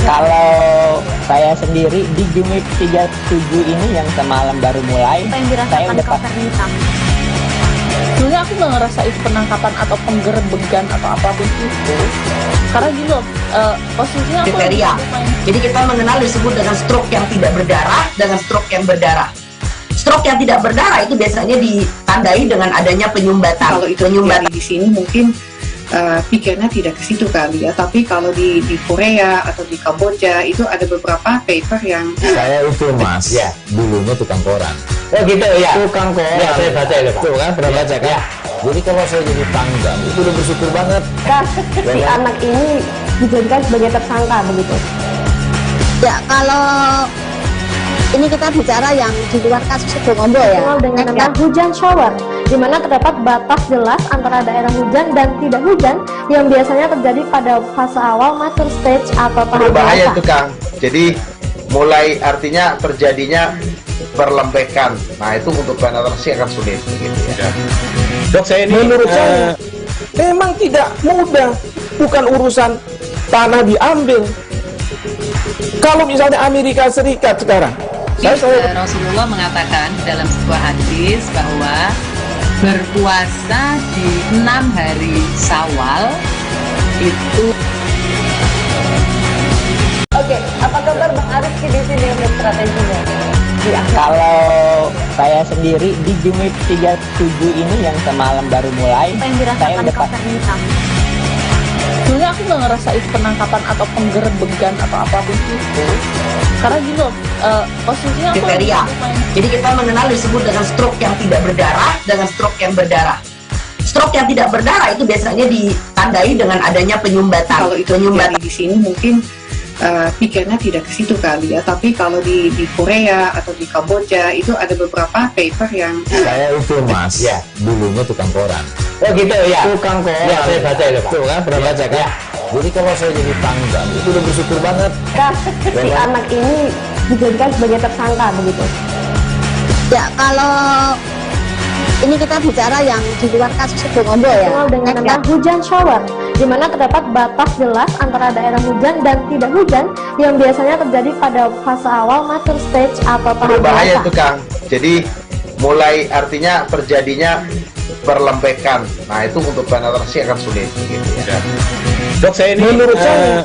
Kalau saya sendiri di Jumip 37 ini yang semalam baru mulai, saya udah sebenarnya aku nggak ngerasa itu penangkapan atau penggerbegan atau apapun itu, karena gini loh, posisinya aku kriteria. Jadi kita mengenal disebut dengan stroke yang tidak berdarah dengan stroke yang berdarah. Stroke yang tidak berdarah itu biasanya ditandai dengan adanya penyumbatan. Kalau itu terjadi di sini mungkin pikirnya tidak ke situ kali ya, tapi kalau di Korea atau di Kamboja itu ada beberapa paper yang saya itu mas, ya dulunya tukang koran. Oh gitu ya, tukang koran. Ya saya baca ya Pak. Tuh kan pernah baca kan. Ya. Jadi kalau saya jadi pangdam itu udah bersyukur banget. Si anak ini dijadikan sebagai tersangka begitu. Ya kalau ini kita bicara yang di luar kasus Sebongombo ya. Dengan nama hujan shower, di mana terdapat batas jelas antara daerah hujan dan tidak hujan yang biasanya terjadi pada fase awal mature stage atau tahap berbahaya itu Kang. Jadi mulai artinya terjadinya perlembekan. Nah itu untuk penetrasi akan sulit. Gitu ya. Dok, saya ini menurut saya memang tidak mudah, bukan urusan tanah diambil. Kalau misalnya Amerika Serikat sekarang, Rasulullah mengatakan dalam sebuah hadis bahwa berpuasa di 6 hari Syawal itu. Oke, apa kabar Bang Arif di sini untuk strateginya? Kalau saya sendiri di Jumip 37 ini yang semalam baru mulai, saya udah sebenarnya aku nggak ngerasa itu penangkapan atau penggerbegan atau apapun itu, karena gini loh, posisinya kriteria. Jadi kita mengenal disebut dengan stroke yang tidak berdarah dengan stroke yang berdarah. Stroke yang tidak berdarah itu biasanya ditandai dengan adanya penyumbatan. Kalau itu terjadi di sini mungkin pikirnya tidak ke situ kali ya, tapi kalau di Korea atau di Kamboja itu ada beberapa paper yang saya itu mas, ya dulunya tukang koran. Oh gitu ya, tukang koran. Ya saya baca itu pak. Tuh kan pernah baca kan? Ya. Jadi kalau saya jadi pangdam itu udah bersyukur banget. Si anak ini dijadikan sebagai tersangka begitu. Ya kalau ini kita bicara yang di luar kasus Bongombo ya. Dengan nama hujan shower, di mana terdapat batas jelas antara daerah hujan dan tidak hujan yang biasanya terjadi pada fase awal mature stage atau tahap berbahaya dewasa. itu Kang. Jadi mulai artinya terjadinya perlembekan. Nah itu untuk penetrasi akan sulit. Gitu ya. Dok, saya ini menurut saya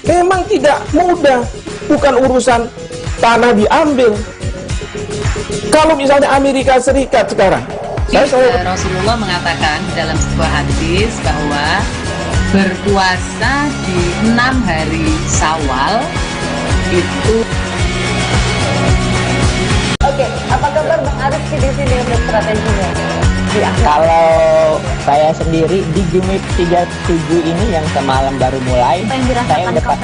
memang tidak mudah, bukan urusan tanah diambil. Kalau misalnya Amerika Serikat sekarang, Rasulullah mengatakan dalam sebuah hadis bahwa berpuasa di 6 hari Syawal itu. Oke, apa kabar Bang Arif di sini untuk strateginya? Kalau saya sendiri di Gimik 37 ini yang semalam baru mulai, saya udah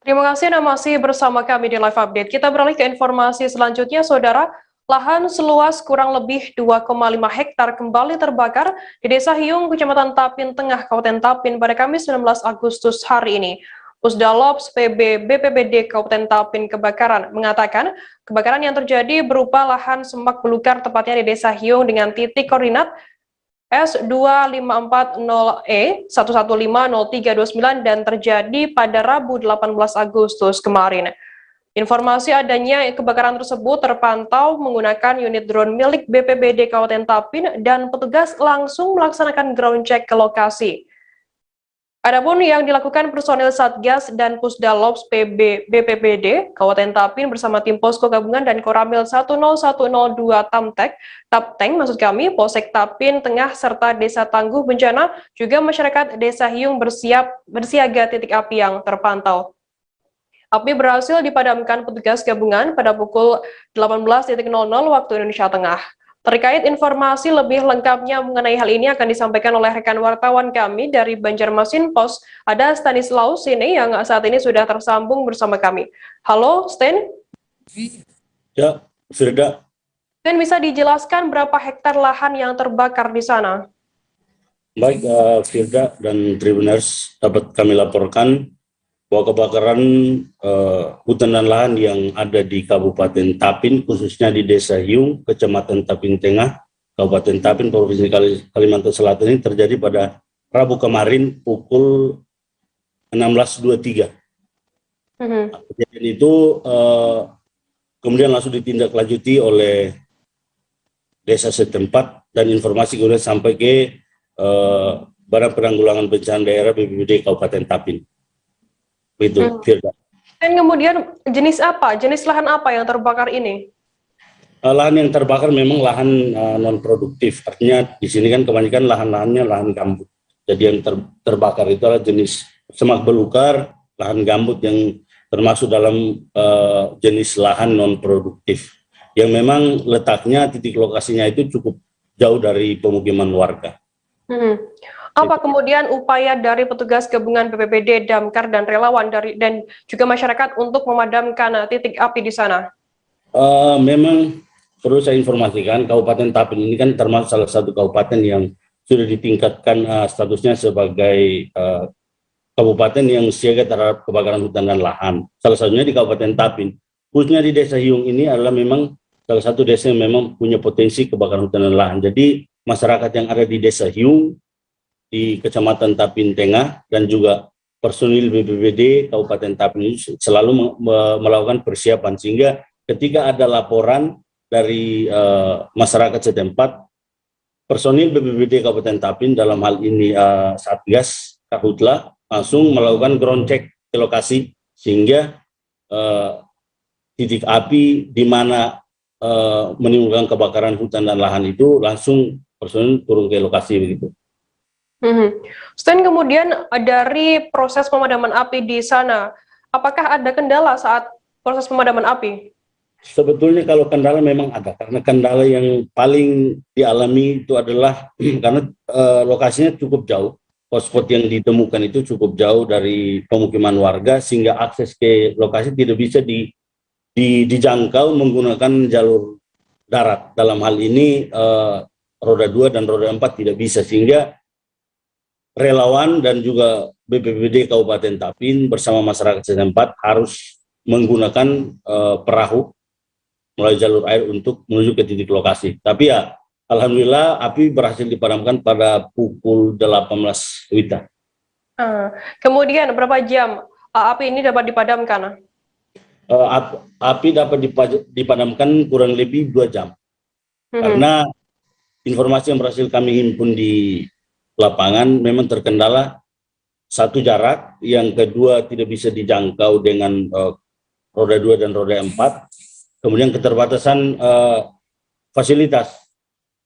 Terima kasih Anda masih bersama kami di Live Update. Kita beralih ke informasi selanjutnya, Saudara. Lahan seluas kurang lebih 2,5 hektar kembali terbakar di Desa Hiung, Kecamatan Tapin Tengah, Kabupaten Tapin pada Kamis 19 Agustus hari ini. Pusdalops PB BPBD Kabupaten Tapin kebakaran mengatakan kebakaran yang terjadi berupa lahan semak belukar tepatnya di Desa Hiung dengan titik koordinat S2540E 1150329 dan terjadi pada Rabu 18 Agustus kemarin. Informasi adanya kebakaran tersebut terpantau menggunakan unit drone milik BPBD Kabupaten Tapin dan petugas langsung melaksanakan ground check ke lokasi. Adapun yang dilakukan personil Satgas dan Pusdalops PB BPBD Kabupaten Tapin bersama tim Posko Gabungan dan Koramil 10102 Tapteng maksud kami, Polsek Tapin Tengah serta Desa Tangguh Bencana juga masyarakat Desa Hiung bersiaga titik api yang terpantau. Api berhasil dipadamkan petugas gabungan pada pukul 18.00 waktu Indonesia Tengah. Terkait informasi lebih lengkapnya mengenai hal ini akan disampaikan oleh rekan wartawan kami dari Banjarmasin Pos, ada Stanislaus Sine yang saat ini sudah tersambung bersama kami. Halo, Stan? Ya, Firda. Stan, bisa dijelaskan berapa hektar lahan yang terbakar di sana? Baik, Firda dan Tribuners, dapat kami laporkan bahwa kebakaran hutan dan lahan yang ada di Kabupaten Tapin, khususnya di Desa Hiung, Kecamatan Tapin Tengah, Kabupaten Tapin, Provinsi Kalimantan Selatan ini terjadi pada Rabu kemarin pukul 16.23. Kejadian itu kemudian langsung ditindaklanjuti oleh desa setempat dan informasi kemudian sampai ke Badan Penanggulangan Bencana Daerah BPBD Kabupaten Tapin. Begitu, Firda. Dan kemudian jenis lahan apa yang terbakar ini? Lahan yang terbakar memang lahan non produktif. Artinya di sini kan kebanyakan lahan-lahannya lahan gambut. Jadi yang terbakar itu adalah jenis semak belukar, lahan gambut yang termasuk dalam jenis lahan non produktif. Yang memang letaknya titik lokasinya itu cukup jauh dari pemukiman warga. Apa kemudian upaya dari petugas gabungan BPBD, Damkar, dan relawan dan juga masyarakat untuk memadamkan titik api di sana? Memang perlu saya informasikan, Kabupaten Tapin ini kan termasuk salah satu kabupaten yang sudah ditingkatkan statusnya sebagai kabupaten yang siaga terhadap kebakaran hutan dan lahan. Salah satunya di Kabupaten Tapin, khususnya di Desa Hiung ini adalah memang salah satu desa yang memang punya potensi kebakaran hutan dan lahan. Jadi masyarakat yang ada di Desa Hiung, di Kecamatan Tapin Tengah dan juga personil BPBD Kabupaten Tapin ini selalu melakukan persiapan sehingga ketika ada laporan dari masyarakat setempat, personil BPBD Kabupaten Tapin dalam hal ini Satgas Karhutla langsung melakukan ground check ke lokasi sehingga titik api di mana menimbulkan kebakaran hutan dan lahan itu langsung personil turun ke lokasi begitu. Stan, kemudian dari proses pemadaman api di sana, apakah ada kendala saat proses pemadaman api? Sebetulnya kalau kendala memang ada, karena kendala yang paling dialami itu adalah karena lokasinya cukup jauh hotspot yang ditemukan itu cukup jauh dari pemukiman warga sehingga akses ke lokasi tidak bisa dijangkau menggunakan jalur darat. Dalam hal ini roda 2 dan roda 4 tidak bisa, sehingga relawan dan juga BPBD Kabupaten Tapin bersama masyarakat setempat harus menggunakan perahu melalui jalur air untuk menuju ke titik lokasi. Tapi ya, alhamdulillah api berhasil dipadamkan pada pukul 18 WITA. Kemudian berapa jam api ini dapat dipadamkan? Api dapat dipadamkan kurang lebih 2 jam. Karena informasi yang berhasil kami himpun di lapangan memang terkendala satu jarak, yang kedua tidak bisa dijangkau dengan roda 2 dan roda 4, kemudian keterbatasan fasilitas.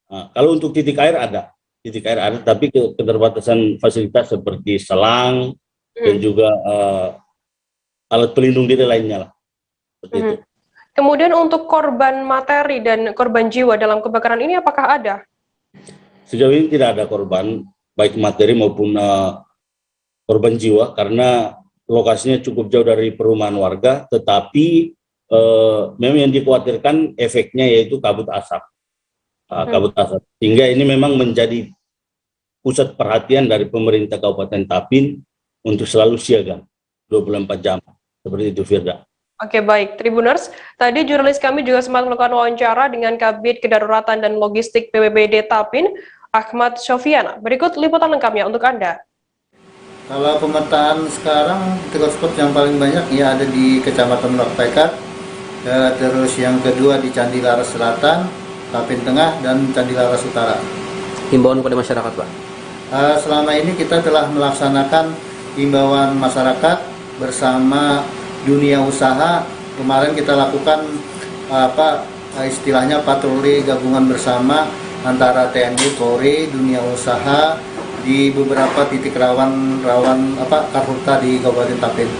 Kalau untuk titik air ada, tapi keterbatasan fasilitas seperti selang dan juga alat pelindung diri lainnya lah. Seperti itu. Kemudian untuk korban materi dan korban jiwa dalam kebakaran ini apakah ada? Sejauh ini tidak ada korban, baik materi maupun korban jiwa, karena lokasinya cukup jauh dari perumahan warga, tetapi memang yang dikhawatirkan efeknya yaitu kabut asap. Kabut asap. Sehingga ini memang menjadi pusat perhatian dari pemerintah Kabupaten Tapin untuk selalu siaga 24 jam. Seperti itu, Firda. Oke, baik. Tribuners, tadi jurnalis kami juga sempat melakukan wawancara dengan Kabid Kedaruratan dan Logistik BPBD Tapin, Ahmad Sofyan. Berikut liputan lengkapnya untuk Anda. Kalau pemetaan sekarang, titik hotspot yang paling banyak ya ada di Kecamatan Lorpekat, terus yang kedua di Candi Laras Selatan, Tapin Tengah, dan Candi Laras Utara. Himbauan kepada masyarakat, Pak? Selama ini kita telah melaksanakan himbauan masyarakat bersama dunia usaha. Kemarin kita lakukan istilahnya patroli gabungan bersama antara TNI, Polri, dunia usaha di beberapa titik rawan karhutla di Kabupaten Tapin.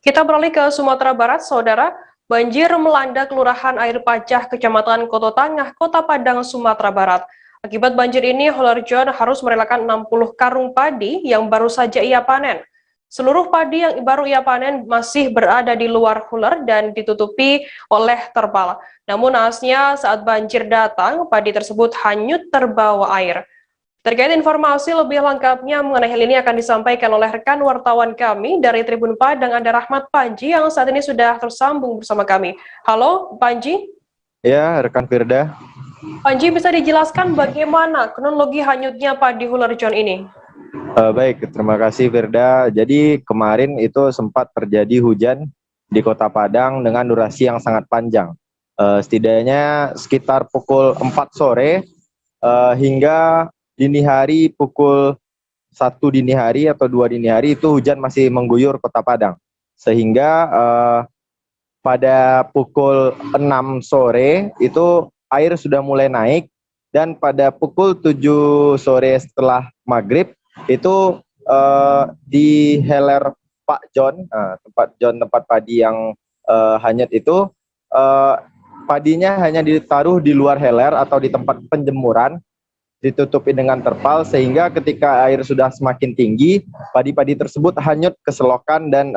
Kita beralih ke Sumatera Barat, Saudara. Banjir melanda Kelurahan Air Pacah, Kecamatan Koto Tangah, Kota Padang, Sumatera Barat. Akibat banjir ini, Huler John harus merelakan 60 karung padi yang baru saja ia panen. Seluruh padi yang baru ia panen masih berada di luar huler dan ditutupi oleh terpal. Namun naasnya saat banjir datang, padi tersebut hanyut terbawa air. Terkait informasi lebih lengkapnya mengenai hal ini akan disampaikan oleh rekan wartawan kami dari Tribun Padang, ada Rahmat Panji yang saat ini sudah tersambung bersama kami. Halo, Panji. Ya, rekan Firda. Panji, bisa dijelaskan bagaimana kronologi hanyutnya padi Huler John ini? Baik, terima kasih Firda. Jadi kemarin itu sempat terjadi hujan di Kota Padang dengan durasi yang sangat panjang. Setidaknya sekitar pukul 4 sore hingga dini hari pukul 1 dini hari atau 2 dini hari itu hujan masih mengguyur Kota Padang. Sehingga pada pukul 6 sore itu air sudah mulai naik, dan pada pukul 7 sore setelah maghrib itu di Heler Pak John, tempat padi yang hanyut itu, padinya hanya ditaruh di luar heler atau di tempat penjemuran, ditutupi dengan terpal, sehingga ketika air sudah semakin tinggi, padi-padi tersebut hanyut ke selokan dan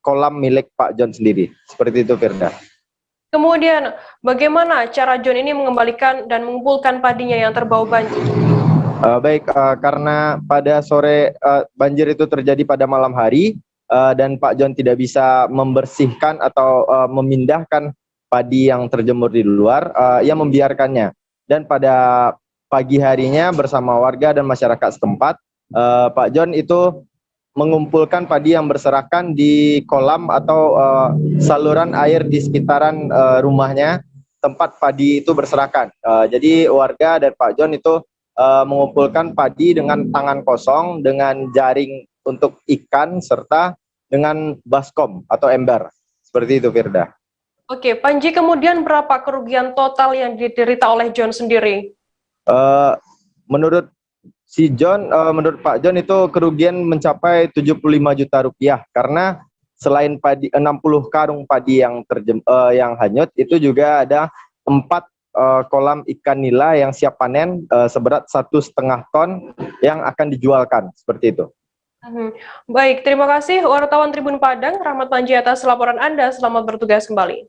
kolam milik Pak John sendiri. Seperti itu, Firda. Kemudian, bagaimana cara John ini mengembalikan dan mengumpulkan padinya yang terbawa banjir? Baik, karena pada sore banjir itu terjadi pada malam hari, dan Pak John tidak bisa membersihkan atau memindahkan padi yang terjemur di luar, ia membiarkannya. Dan pada pagi harinya bersama warga dan masyarakat setempat, Pak John itu mengumpulkan padi yang berserakan di kolam atau saluran air di sekitaran rumahnya, tempat padi itu berserakan. Jadi warga dan Pak John itu mengumpulkan padi dengan tangan kosong, dengan jaring untuk ikan, serta dengan baskom atau ember. Seperti itu, Firda. Oke, Panji, kemudian berapa kerugian total yang diderita oleh John sendiri? Menurut si John, menurut Pak John itu kerugian mencapai 75 juta rupiah, karena selain padi 60 karung padi yang hanyut, itu juga ada 4 kolam ikan nila yang siap panen seberat 1,5 ton yang akan dijualkan, seperti itu. Baik, terima kasih wartawan Tribun Padang, Rahmat Panji atas laporan Anda. Selamat bertugas kembali.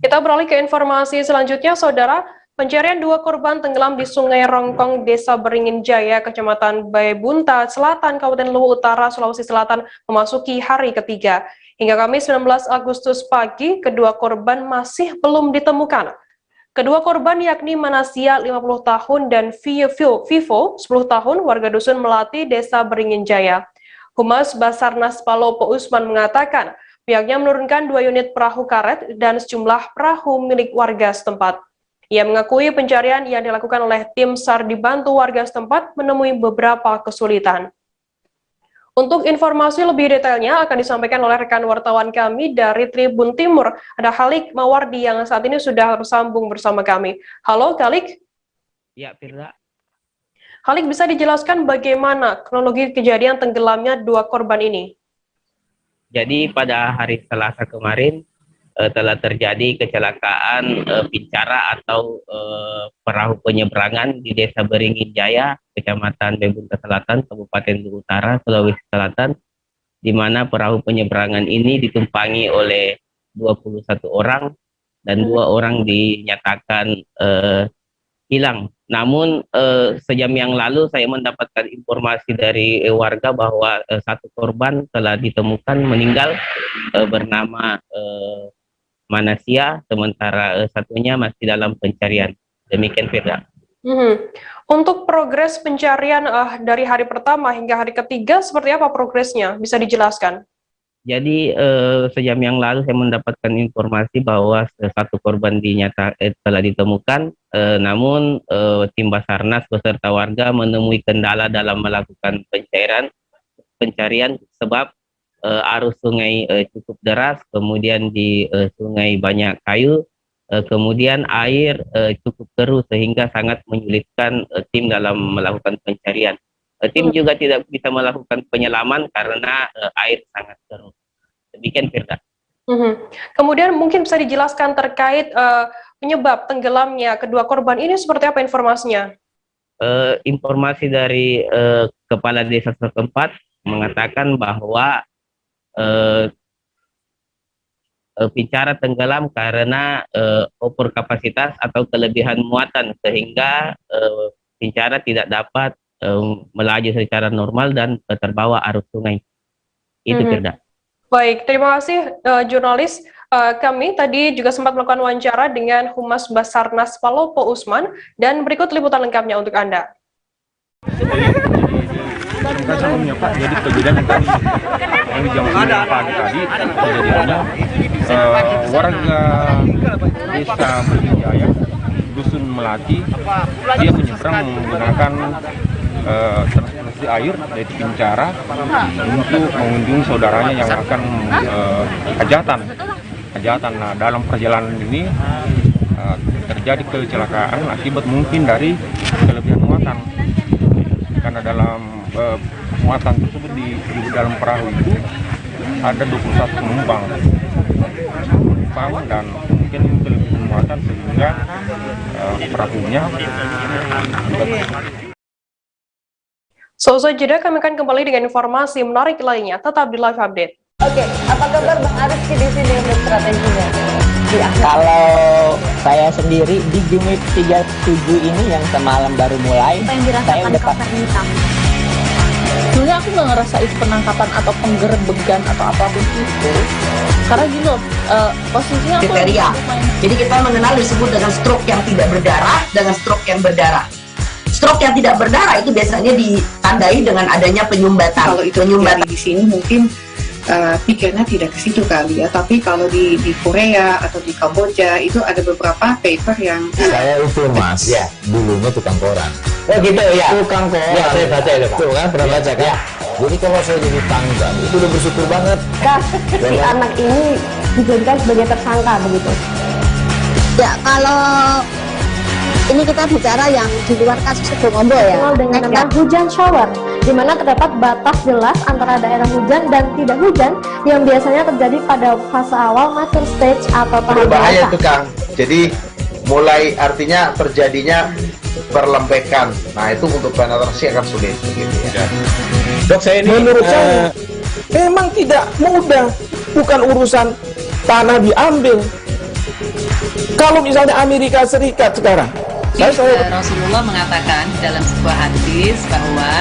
Kita beralih ke informasi selanjutnya, Saudara. Pencarian 2 korban tenggelam di Sungai Rongkong, Desa Beringin Jaya, Kecamatan Baebunta Selatan, Kabupaten Luwu Utara, Sulawesi Selatan, memasuki hari ketiga. Hingga Kamis 19 Agustus pagi, kedua korban masih belum ditemukan. Kedua korban yakni Manasia 50 tahun dan Vivo 10 tahun, warga dusun Melati, Desa Beringin Jaya. Humas Basarnas Palopo Usman mengatakan, pihaknya menurunkan 2 unit perahu karet dan sejumlah perahu milik warga setempat. Ia mengakui pencarian yang dilakukan oleh tim SAR dibantu warga setempat menemui beberapa kesulitan. Untuk informasi lebih detailnya akan disampaikan oleh rekan wartawan kami dari Tribun Timur. Ada Halik Mawardi yang saat ini sudah tersambung bersama kami. Halo Halik. Ya, Firda. Halik, bisa dijelaskan bagaimana kronologi kejadian tenggelamnya 2 korban ini? Jadi pada hari Selasa kemarin telah terjadi kecelakaan pincara atau perahu penyeberangan di Desa Beringin Jaya, Kecamatan Baebunta Selatan, Kabupaten Luwu Utara, Sulawesi Selatan, di mana perahu penyeberangan ini ditumpangi oleh 21 orang dan 2 orang dinyatakan hilang. Namun sejam yang lalu saya mendapatkan informasi dari warga bahwa 1 korban telah ditemukan meninggal bernama Manasia, sementara satunya masih dalam pencarian. Demikian, Firda. Untuk progres pencarian dari hari pertama hingga hari ketiga, seperti apa progresnya? Bisa dijelaskan? Jadi sejam yang lalu saya mendapatkan informasi bahwa 1 korban telah ditemukan, namun tim Basarnas beserta warga menemui kendala dalam melakukan pencarian sebab arus sungai cukup deras, kemudian di sungai banyak kayu, kemudian air cukup keruh sehingga sangat menyulitkan tim dalam melakukan pencarian. Tim juga tidak bisa melakukan penyelaman karena air sangat keruh. Demikian, Firda. Kemudian mungkin bisa dijelaskan terkait penyebab tenggelamnya kedua korban ini seperti apa informasinya? Informasi dari Kepala Desa setempat mengatakan bahwa pincara tenggelam karena over kapasitas atau kelebihan muatan sehingga pincara tidak dapat melaju secara normal dan terbawa arus sungai. Itu Firda. Baik, terima kasih jurnalis. Kami tadi juga sempat melakukan wawancara dengan Humas Basarnas Palopo Usman dan berikut liputan lengkapnya untuk Anda. Sebelumnya Pak, jadi kejadian yang tadi yang di jam 9 pagi tadi kejadiannya warga Desa Beringin Jaya, Dusun Melati, dia menyeberang menggunakan transportasi air dari pincara untuk mengunjungi saudaranya yang akan hajatan. Nah, dalam perjalanan ini terjadi kecelakaan akibat mungkin dari kelebihan muatan. Karena dalam muatan tersebut di dalam perahu itu ada 21 penumpang dan mungkin kelebihan muatan sehingga perahunya Usai jeda kami akan kembali dengan informasi menarik lainnya. Tetap di Live Update. Oke, apa kabar Bang Ariski di sini untuk strateginya? Ya, kalau saya sendiri di Jumip 37 ini yang semalam baru mulai, saya udah sebenarnya aku nggak ngerasa itu penangkapan atau penggerbegan atau apapun itu, karena gini loh, posisinya aku kriteria. Jadi kita mengenal disebut dengan stroke yang tidak berdarah dengan stroke yang berdarah. Stroke yang tidak berdarah itu biasanya ditandai dengan adanya penyumbatan. Kalau itu penyumbatan di sini mungkin pikirnya tidak ke situ kali ya, tapi kalau di Korea atau di Kamboja itu ada beberapa paper yang saya itu Mas, ya dulunya tukang koran. Oh gitu ya, tukang koran. Ya saya baca itu Pak. Tuh kan pernah baca kan? Ya. Jadi kalau saya jadi tanggal itu udah bersyukur banget. Si anak ini dijadikan sebagai tersangka begitu. Ya kalau ini kita bicara yang di luar kasus Bongombo ya. Dengan nama hujan shower, di mana terdapat batas jelas antara daerah hujan dan tidak hujan yang biasanya terjadi pada fase awal mature stage atau tahap bahaya dewasa. itu Kang. Jadi mulai artinya terjadinya perlembekan. Nah itu untuk penetrasi akan sulit gitu ya. Dok, saya ini menurut saya memang tidak mudah, bukan urusan tanah diambil. Kalau misalnya Amerika Serikat sekarang, Rasulullah mengatakan dalam sebuah hadis bahwa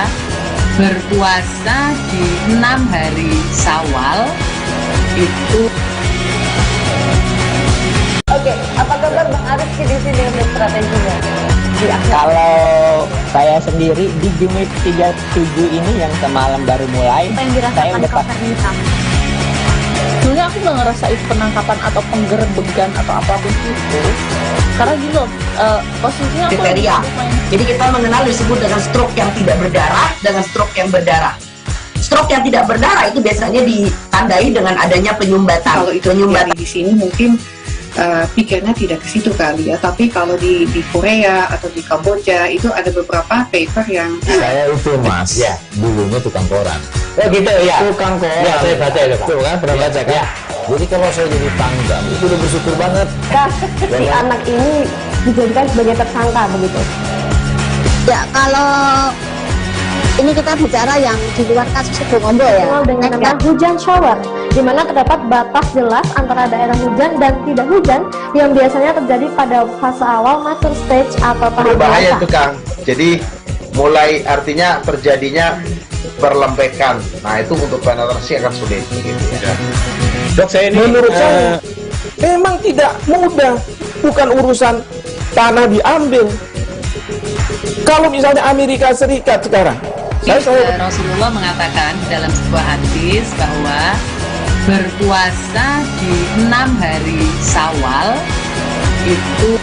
berpuasa di 6 hari Syawal itu. Oke, apa kabar Bang Arifki di sini untuk strateginya? Kalau saya sendiri di Jumit 37 ini yang semalam baru mulai, saya udah sebenarnya aku nggak ngerasa itu penangkapan atau penggerebegan atau apapun itu, karena gini loh, posisinya aku kriteria. Jadi kita mengenal disebut dengan stroke yang tidak berdarah dengan stroke yang berdarah. Stroke yang tidak berdarah itu biasanya ditandai dengan adanya penyumbatan. Kalau itu penyumbatan di sini mungkin pikirnya tidak ke situ kali ya, tapi kalau di Korea atau di Kamboja itu ada beberapa paper yang saya itu mas ya dulunya tukang koran. Oh gitu ya, tukang koran ya, saya baca ya tuh kan, pernah baca kan ya. Jadi kalau saya jadi pangdam itu udah bersyukur banget si anak ini dijadikan sebagai tersangka begitu Ya, kalau ini kita bicara yang di luar kasus Situbondo ya. Dengan nama hujan shower, di mana terdapat batas jelas antara daerah hujan dan tidak hujan yang biasanya terjadi pada fase awal mature stage atau tahap berbahaya itu Kang. Jadi mulai artinya terjadinya perlembekan. Nah itu untuk penetrasi akan sulit gitu ya. Dok, saya ini menurut saya memang tidak mudah, bukan urusan tanah diambil. Kalau misalnya Amerika Serikat sekarang, Rasulullah mengatakan dalam sebuah hadis bahwa berpuasa di 6 hari Syawal itu.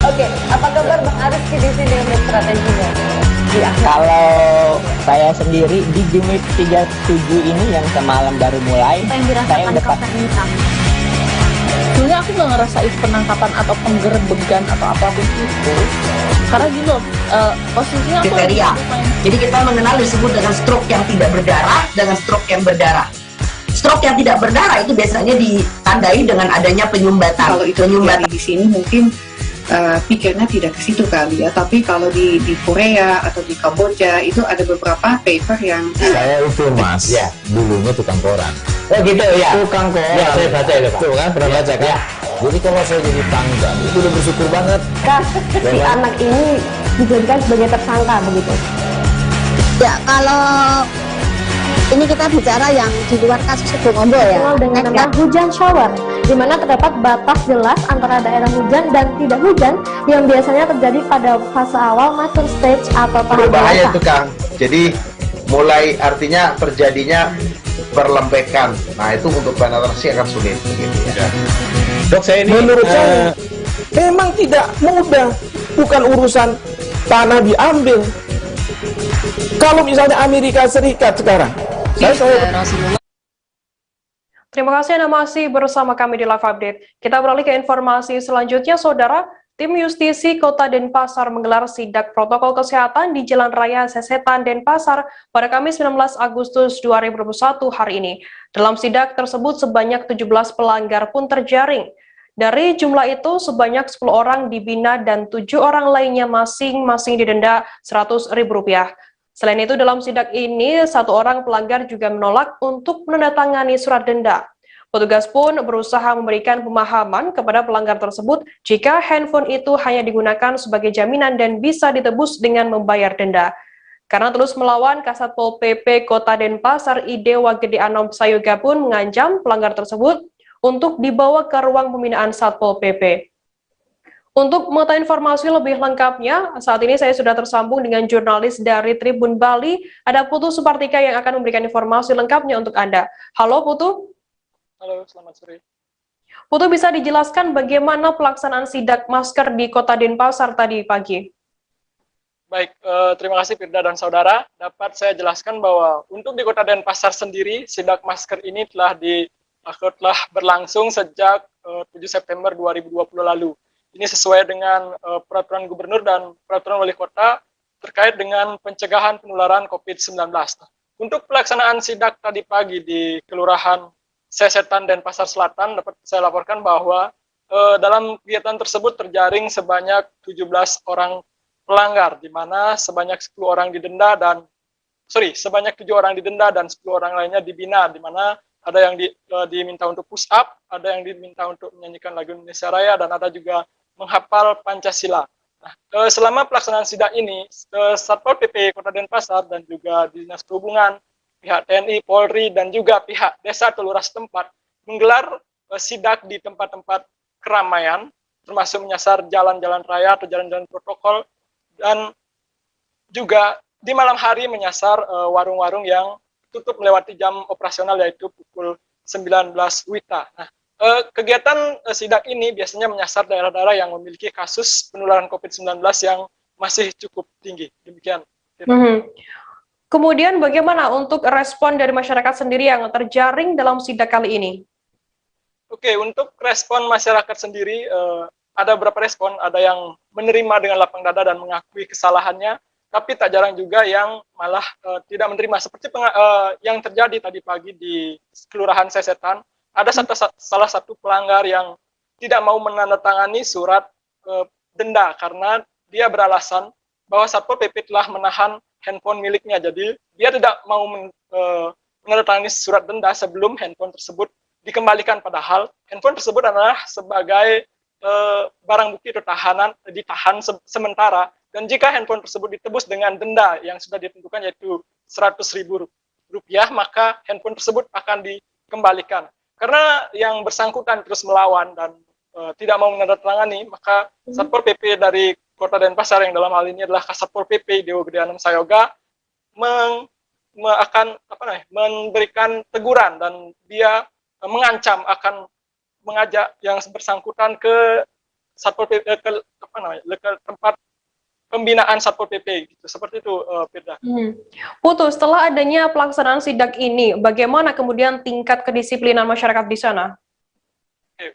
Oke, apa kabar Bang Arifki di sini untuk strateginya? Kalau saya sendiri di Jumit 37 ini yang semalam baru mulai, saya udah sebenarnya aku nggak ngerasa itu penangkapan atau penggerebegan atau apapun itu, karena gini loh, posisinya aku kriteria. Jadi kita mengenal disebut dengan stroke yang tidak berdarah dengan stroke yang berdarah. Stroke yang tidak berdarah itu biasanya ditandai dengan adanya penyumbatan. Kalau itu penyumbatan di sini mungkin pikirnya tidak ke situ kali ya, tapi kalau di Korea atau di Kamboja itu ada beberapa paper yang saya itu mas ya dulunya tukang koran. Oh gitu ya, tukang koran ya, saya baca ya tuh kan, pernah baca kan ya. Jadi kalau saya jadi pangdam itu udah bersyukur banget si anak ini dijadikan sebagai tersangka begitu Ya, kalau ini kita bicara yang di luar kasus Situbondo ya. Dengan nama hujan shower, di mana terdapat batas jelas antara daerah hujan dan tidak hujan yang biasanya terjadi pada fase awal mature stage atau tahap berbahaya itu Kang. Jadi mulai artinya terjadinya perlembekan. Nah itu untuk penetrasi akan sulit gitu ya. Dok, saya ini menurut saya memang tidak mudah, bukan urusan tanah diambil. Kalau misalnya Amerika Serikat sekarang, Rasulullah. Terima kasih Anda masih bersama kami di Live Update. Kita beralih ke informasi selanjutnya, Saudara. Tim Justisi Kota Denpasar menggelar sidak protokol kesehatan di Jalan Raya Sesetan Denpasar pada Kamis 19 Agustus 2021 hari ini. Dalam sidak tersebut sebanyak 17 pelanggar pun terjaring. Dari jumlah itu sebanyak 10 orang dibina dan 7 orang lainnya masing-masing didenda Rp100.000. Selain itu dalam sidak ini 1 orang pelanggar juga menolak untuk menandatangani surat denda. Petugas pun berusaha memberikan pemahaman kepada pelanggar tersebut jika handphone itu hanya digunakan sebagai jaminan dan bisa ditebus dengan membayar denda. Karena terus melawan, Kasatpol PP Kota Denpasar Idewa Gede Anom Sayoga pun mengancam pelanggar tersebut untuk dibawa ke ruang pembinaan Satpol PP. Untuk mengetahui informasi lebih lengkapnya, saat ini saya sudah tersambung dengan jurnalis dari Tribun Bali, ada Putu Supartika yang akan memberikan informasi lengkapnya untuk Anda. Halo Putu. Halo, selamat sore. Putu, bisa dijelaskan bagaimana pelaksanaan sidak masker di Kota Denpasar tadi pagi? Baik, terima kasih Firda dan Saudara. Dapat saya jelaskan bahwa untuk di Kota Denpasar sendiri, sidak masker ini telah berlangsung sejak 7 September 2020 lalu. Ini sesuai dengan peraturan gubernur dan peraturan wali kota terkait dengan pencegahan penularan COVID-19. Untuk pelaksanaan sidak tadi pagi di Kelurahan Sesetan Denpasar Selatan dapat saya laporkan bahwa dalam kegiatan tersebut terjaring sebanyak 17 orang pelanggar, di mana sebanyak 10 orang didenda dan sebanyak 7 orang didenda dan 10 orang lainnya dibina, di mana ada yang diminta untuk push up, ada yang diminta untuk menyanyikan lagu Indonesia Raya, dan ada juga menghafal Pancasila. Nah, selama pelaksanaan sidak ini, Satpol PP Kota Denpasar dan juga Dinas Perhubungan, pihak TNI, Polri, dan juga pihak desa atau lurah setempat menggelar sidak di tempat-tempat keramaian, termasuk menyasar jalan-jalan raya atau jalan-jalan protokol, dan juga di malam hari menyasar warung-warung yang tutup melewati jam operasional, yaitu pukul 19 WITA. Nah, kegiatan sidak ini biasanya menyasar daerah-daerah yang memiliki kasus penularan COVID-19 yang masih cukup tinggi. Demikian. Kemudian bagaimana untuk respon dari masyarakat sendiri yang terjaring dalam sidak kali ini? Oke, untuk respon masyarakat sendiri, ada beberapa respon, ada yang menerima dengan lapang dada dan mengakui kesalahannya, tapi tak jarang juga yang malah tidak menerima. Seperti yang terjadi tadi pagi di Kelurahan Sesetan, ada salah satu pelanggar yang tidak mau menandatangani surat denda karena dia beralasan bahwa Satpol PP telah menahan handphone miliknya. Jadi dia tidak mau menandatangani surat denda sebelum handphone tersebut dikembalikan, padahal handphone tersebut adalah sebagai barang bukti atau ditahan sementara, dan jika handphone tersebut ditebus dengan denda yang sudah ditentukan yaitu Rp100.000, maka handphone tersebut akan dikembalikan. Karena yang bersangkutan terus melawan dan tidak mau menandatangani, maka Satpol PP dari Kota Denpasar, yang dalam hal ini adalah Kasatpol PP Dewa Gede Anom Sayoga, akan memberikan teguran, dan dia mengancam akan mengajak yang bersangkutan ke Satpol PP, ke tempat pembinaan Satpol PP, gitu. Seperti itu, Firda. Putu, setelah adanya pelaksanaan sidak ini, bagaimana kemudian tingkat kedisiplinan masyarakat di sana?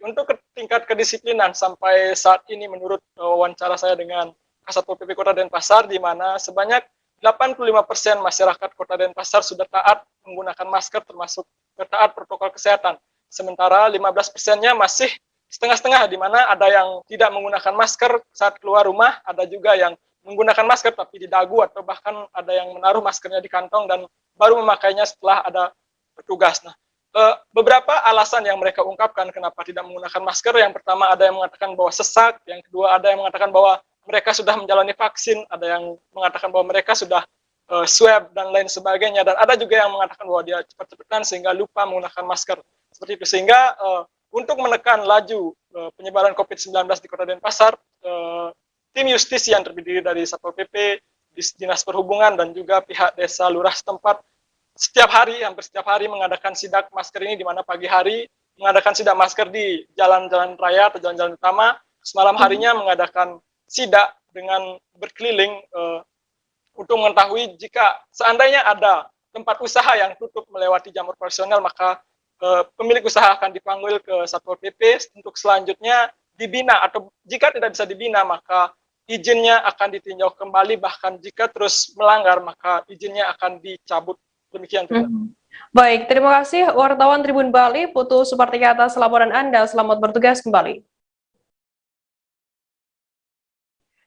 Untuk tingkat kedisiplinan sampai saat ini, menurut wawancara saya dengan Kasatpol PP Kota Denpasar, di mana sebanyak 85% masyarakat Kota Denpasar sudah taat menggunakan masker, termasuk taat protokol kesehatan. Sementara 15%-nya masih setengah-setengah, di mana ada yang tidak menggunakan masker saat keluar rumah, ada juga yang menggunakan masker tapi di dagu, atau bahkan ada yang menaruh maskernya di kantong dan baru memakainya setelah ada petugas. Nah, beberapa alasan yang mereka ungkapkan kenapa tidak menggunakan masker. Yang pertama, ada yang mengatakan bahwa sesak, yang kedua ada yang mengatakan bahwa mereka sudah menjalani vaksin, ada yang mengatakan bahwa mereka sudah swab dan lain sebagainya, dan ada juga yang mengatakan bahwa dia cepat-cepatan sehingga lupa menggunakan masker. Seperti itu, sehingga untuk menekan laju penyebaran COVID-19 di Kota Denpasar, tim justisi yang terdiri dari Satpol PP, Dinas Perhubungan, dan juga pihak desa lurah setempat hampir setiap hari mengadakan sidak masker ini, di mana pagi hari mengadakan sidak masker di jalan-jalan raya atau jalan-jalan utama, semalam harinya mengadakan sidak dengan berkeliling untuk mengetahui jika seandainya ada tempat usaha yang tutup melewati jam operasional, maka pemilik usaha akan dipanggil ke Satpol PP untuk selanjutnya dibina, atau jika tidak bisa dibina maka izinnya akan ditinjau kembali, bahkan jika terus melanggar maka izinnya akan dicabut. Demikian. Baik, terima kasih wartawan Tribun Bali, Putu Supartika, atas laporan Anda. Selamat bertugas kembali.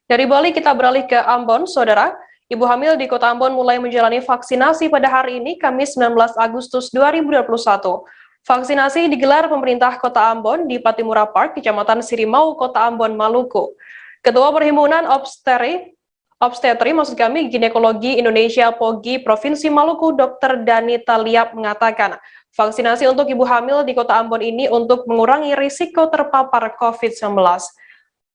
Dari Bali kita beralih ke Ambon, Saudara. Ibu hamil di Kota Ambon mulai menjalani vaksinasi pada hari ini, Kamis 19 Agustus 2021. Vaksinasi digelar pemerintah Kota Ambon di Patimura Park, Kecamatan Sirimau, Kota Ambon, Maluku. Ketua Perhimpunan Ginekologi Indonesia POGI Provinsi Maluku, Dr. Dani Taliap, mengatakan vaksinasi untuk ibu hamil di Kota Ambon ini untuk mengurangi risiko terpapar COVID-19.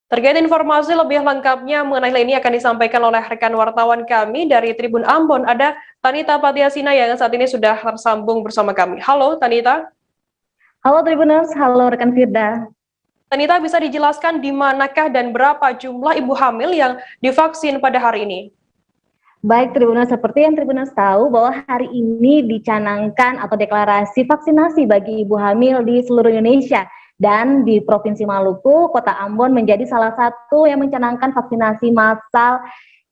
Terkait informasi lebih lengkapnya mengenai hal ini akan disampaikan oleh rekan wartawan kami dari Tribun Ambon, ada Tanita Patiasina yang saat ini sudah tersambung bersama kami. Halo Tanita. Halo Tribuners, halo rekan Firda. Tanita, bisa dijelaskan di manakah dan berapa jumlah ibu hamil yang divaksin pada hari ini? Baik Tribuners, seperti yang Tribuners tahu bahwa hari ini dicanangkan atau deklarasi vaksinasi bagi ibu hamil di seluruh Indonesia. Dan di Provinsi Maluku, Kota Ambon menjadi salah satu yang mencanangkan vaksinasi massal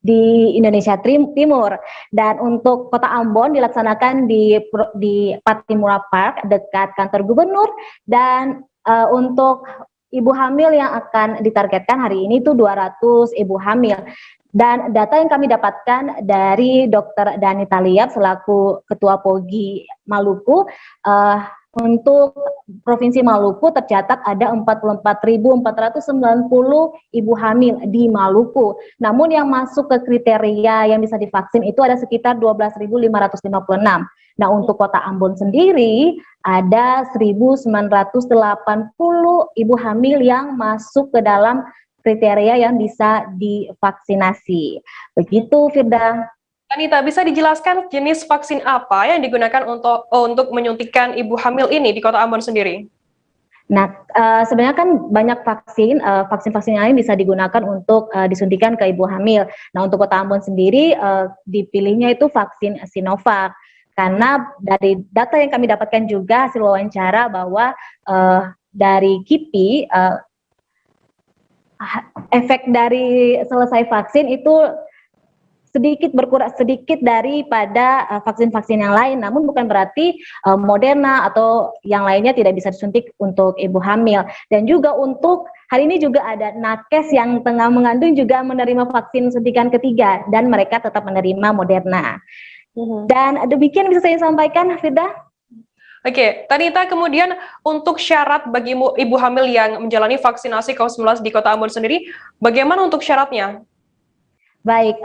di Indonesia Timur. Dan untuk Kota Ambon dilaksanakan di Patimura Park dekat kantor gubernur. Dan untuk ibu hamil yang akan ditargetkan hari ini itu 200 ibu hamil. Dan data yang kami dapatkan dari Dr. Dani Taliap selaku Ketua POGI Maluku, untuk Provinsi Maluku tercatat ada 44.490 ibu hamil di Maluku. Namun yang masuk ke kriteria yang bisa divaksin itu ada sekitar 12.556. Nah, untuk Kota Ambon sendiri ada 1.980 ibu hamil yang masuk ke dalam kriteria yang bisa divaksinasi. Begitu, Firda. Anita, bisa dijelaskan jenis vaksin apa yang digunakan untuk menyuntikkan ibu hamil ini di Kota Ambon sendiri? Nah, sebenarnya kan banyak vaksin-vaksin lain bisa digunakan untuk disuntikan ke ibu hamil. Nah, untuk Kota Ambon sendiri dipilihnya itu vaksin Sinovac. Karena dari data yang kami dapatkan juga hasil wawancara bahwa dari KIPI efek dari selesai vaksin itu berkurang sedikit daripada vaksin-vaksin yang lain, namun bukan berarti Moderna atau yang lainnya tidak bisa disuntik untuk ibu hamil. Dan juga untuk hari ini juga ada nakes yang tengah mengandung juga menerima vaksin suntikan ketiga dan mereka tetap menerima Moderna. Dan demikian bisa saya sampaikan, Firda. Oke, Tanita, kemudian untuk syarat bagi ibu hamil yang menjalani vaksinasi COVID-19 di Kota Ambon sendiri, bagaimana untuk syaratnya? Baik,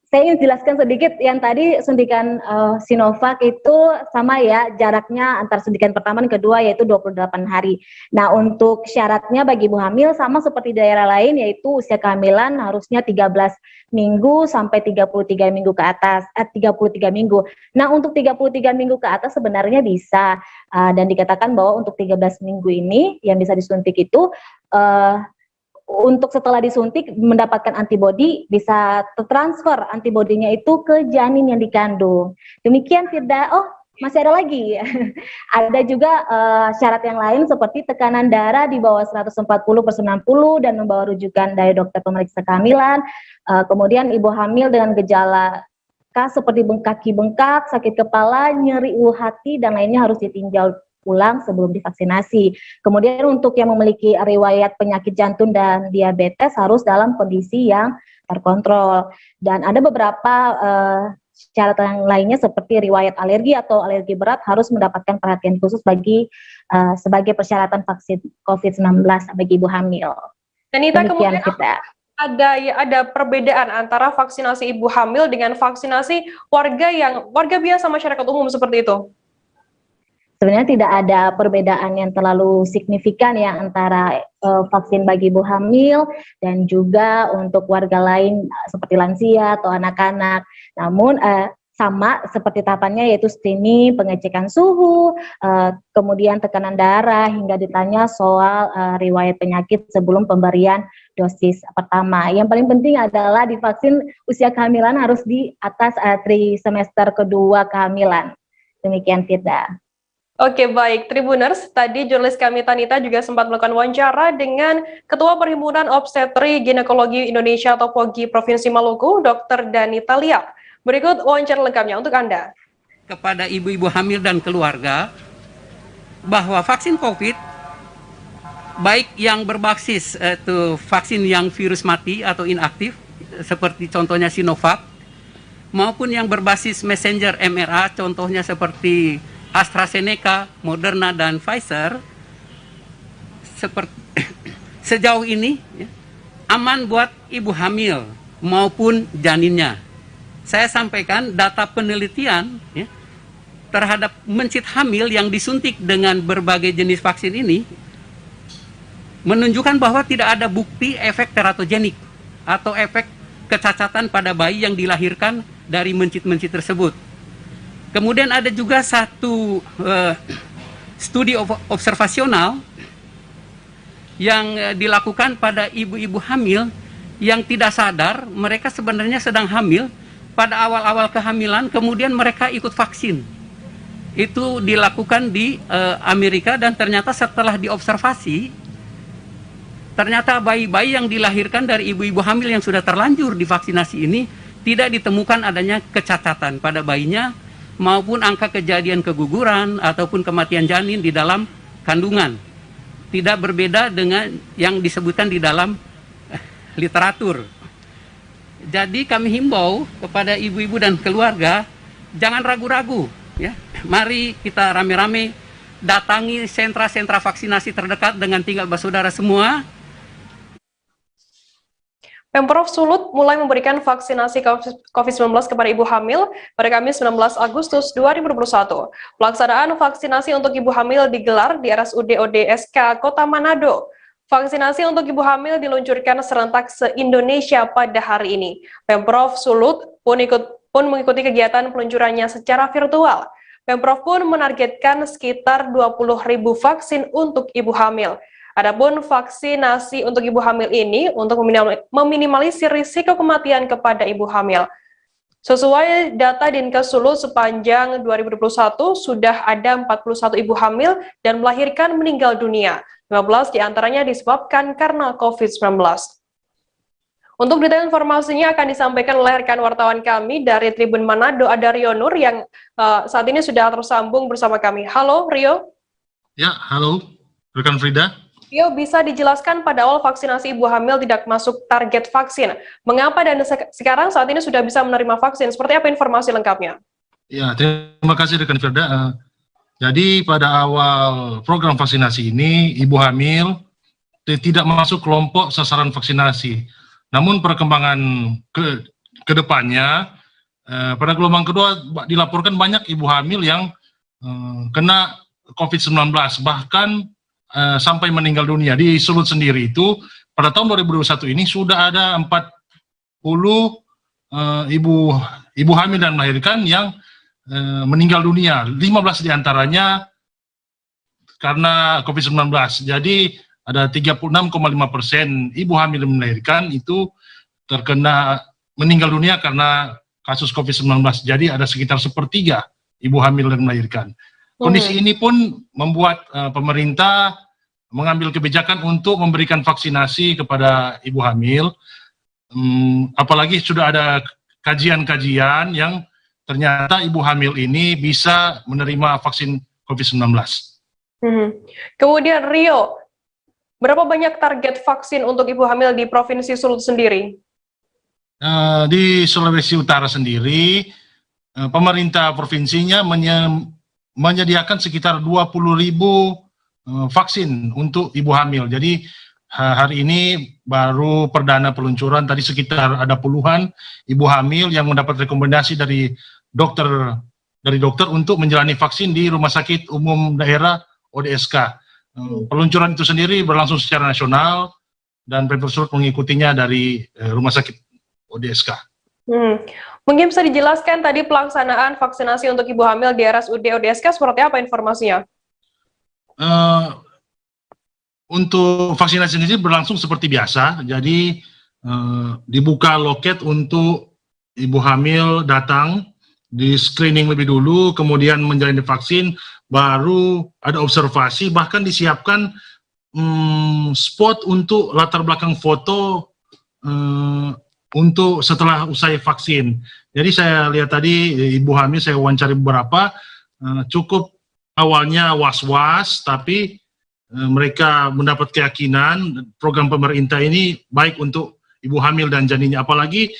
saya ingin jelaskan sedikit yang tadi suntikan Sinovac itu sama ya jaraknya antara suntikan pertama dan kedua yaitu 28 hari. Nah, untuk syaratnya bagi ibu hamil sama seperti daerah lain yaitu usia kehamilan harusnya 13 minggu sampai 33 minggu ke atas, 33 minggu. Nah, untuk 33 minggu ke atas sebenarnya bisa dan dikatakan bahwa untuk 13 minggu ini yang bisa disuntik itu untuk setelah disuntik mendapatkan antibodi bisa tertransfer antibodinya itu ke janin yang dikandung. Demikian, Firda. Oh, masih ada lagi. Ada juga syarat yang lain seperti tekanan darah di bawah 140/90 dan membawa rujukan dari dokter pemeriksa kehamilan. Kemudian ibu hamil dengan gejala khas seperti kaki bengkak, sakit kepala, nyeri ulu hati dan lainnya harus ditinjau ulang sebelum divaksinasi. Kemudian untuk yang memiliki riwayat penyakit jantung dan diabetes harus dalam kondisi yang terkontrol. Dan ada beberapa syarat yang lainnya seperti riwayat alergi atau alergi berat harus mendapatkan perhatian khusus sebagai persyaratan vaksin COVID-19 bagi ibu hamil. Tanita, kemudian ada perbedaan antara vaksinasi ibu hamil dengan vaksinasi warga biasa masyarakat umum seperti itu? Sebenarnya tidak ada perbedaan yang terlalu signifikan ya antara vaksin bagi ibu hamil dan juga untuk warga lain seperti lansia atau anak-anak. Namun sama seperti tahapannya yaitu screening, pengecekan suhu, kemudian tekanan darah hingga ditanya soal riwayat penyakit sebelum pemberian dosis pertama. Yang paling penting adalah divaksin usia kehamilan harus di atas trimester kedua kehamilan. Demikian, Firda. Oke, baik. Tribuners, tadi jurnalis kami Tanita juga sempat melakukan wawancara dengan Ketua Perhimpunan Obstetri Ginekologi Indonesia atau POGI Provinsi Maluku, Dr. Dani Taliap. Berikut wawancara lengkapnya untuk Anda. Kepada ibu-ibu hamil dan keluarga, bahwa vaksin COVID, baik yang berbasis vaksin yang virus mati atau inaktif, seperti contohnya Sinovac, maupun yang berbasis messenger mRNA, contohnya seperti AstraZeneca, Moderna, dan Pfizer, sejauh ini aman buat ibu hamil maupun janinnya. Saya sampaikan data penelitian terhadap mencit hamil yang disuntik dengan berbagai jenis vaksin ini menunjukkan bahwa tidak ada bukti efek teratogenik atau efek kecacatan pada bayi yang dilahirkan dari mencit-mencit tersebut. Kemudian ada juga satu studi observasional yang dilakukan pada ibu-ibu hamil yang tidak sadar mereka sebenarnya sedang hamil pada awal-awal kehamilan, kemudian mereka ikut vaksin. Itu dilakukan di Amerika dan ternyata setelah diobservasi ternyata bayi-bayi yang dilahirkan dari ibu-ibu hamil yang sudah terlanjur divaksinasi ini tidak ditemukan adanya kecacatan pada bayinya maupun angka kejadian keguguran ataupun kematian janin di dalam kandungan. Tidak berbeda dengan yang disebutkan di dalam literatur. Jadi kami himbau kepada ibu-ibu dan keluarga, jangan ragu-ragu, ya. Mari kita rame-rame datangi sentra-sentra vaksinasi terdekat dengan tinggal bersaudara semua. Pemprov Sulut mulai memberikan vaksinasi COVID-19 kepada ibu hamil pada Kamis 19 Agustus 2021. Pelaksanaan vaksinasi untuk ibu hamil digelar di RSUD ODSK Kota Manado. Vaksinasi untuk ibu hamil diluncurkan serentak se-Indonesia pada hari ini. Pemprov Sulut pun mengikuti kegiatan peluncurannya secara virtual. Pemprov pun menargetkan sekitar 20.000 vaksin untuk ibu hamil. Adapun vaksinasi untuk ibu hamil ini untuk meminimalisir risiko kematian kepada ibu hamil. Sesuai data Dinkes Sulut sepanjang 2021 sudah ada 41 ibu hamil dan melahirkan meninggal dunia. 15 diantaranya disebabkan karena COVID-19. Untuk detail informasinya akan disampaikan oleh rekan wartawan kami dari Tribun Manado, ada Rio Nur yang saat ini sudah tersambung bersama kami. Halo Rio. Ya, halo rekan Frida. Rio, bisa dijelaskan pada awal vaksinasi ibu hamil tidak masuk target vaksin. Mengapa dan sekarang saat ini sudah bisa menerima vaksin? Seperti apa informasi lengkapnya? Ya, terima kasih rekan Firda. Jadi pada awal program vaksinasi ini, ibu hamil tidak masuk kelompok sasaran vaksinasi. Namun perkembangan ke depannya, pada gelombang kedua dilaporkan banyak ibu hamil yang kena COVID-19, bahkan sampai meninggal dunia. Di Sulut sendiri itu pada tahun 2021 ini sudah ada 40 ibu hamil dan melahirkan yang meninggal dunia. 15 diantaranya karena COVID-19. Jadi ada 36,5% ibu hamil yang melahirkan itu terkena meninggal dunia karena kasus COVID-19. Jadi ada sekitar sepertiga ibu hamil dan melahirkan. Kondisi ini pun membuat pemerintah mengambil kebijakan untuk memberikan vaksinasi kepada ibu hamil. Apalagi sudah ada kajian-kajian yang ternyata ibu hamil ini bisa menerima vaksin COVID-19. Kemudian Rio, berapa banyak target vaksin untuk ibu hamil di Provinsi Sulut sendiri? Di Sulawesi Utara sendiri, pemerintah provinsinya menyediakan sekitar 20.000 vaksin untuk ibu hamil. Jadi hari ini baru perdana peluncuran, tadi sekitar ada puluhan ibu hamil yang mendapat rekomendasi dari dokter untuk menjalani vaksin di Rumah Sakit Umum Daerah ODSK. Peluncuran itu sendiri berlangsung secara nasional dan Pemprov Sulut mengikutinya dari Rumah Sakit ODSK. Mungkin bisa dijelaskan tadi pelaksanaan vaksinasi untuk ibu hamil di RSUD ODSK seperti apa informasinya? Untuk vaksinasi sendiri berlangsung seperti biasa, jadi dibuka loket untuk ibu hamil datang, di screening lebih dulu, kemudian menjalani vaksin, baru ada observasi, bahkan disiapkan spot untuk latar belakang foto untuk setelah usai vaksin. Jadi saya lihat tadi ibu hamil, saya wawancari beberapa, cukup awalnya was-was, tapi mereka mendapat keyakinan program pemerintah ini baik untuk ibu hamil dan janinnya. Apalagi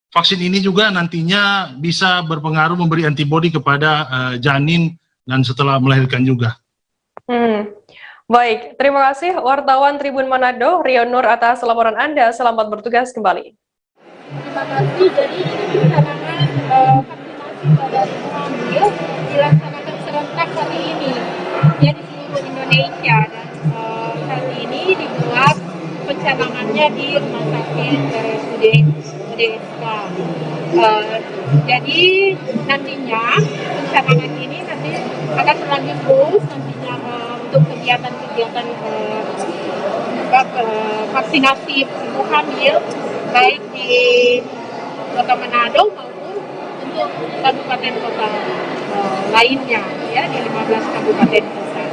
vaksin ini juga nantinya bisa berpengaruh memberi antibodi kepada janin dan setelah melahirkan juga. Baik, terima kasih wartawan Tribun Manado, Rio Nur atas laporan Anda. Selamat bertugas kembali. Terima kasih. Jadi ini vaksinasi pada ibu hamil dilaksanakan serentak hari ini ya di seluruh Indonesia, dan saat ini dibuat pencanangannya di Rumah Sakit RSUD ODSK. Jadi nantinya pencanangan ini nanti akan berlanjut terus nantinya untuk kegiatan-kegiatan vaksinasi ibu hamil baik di Kota Manado maupun untuk kabupaten kota lainnya ya di 15 kabupaten kota.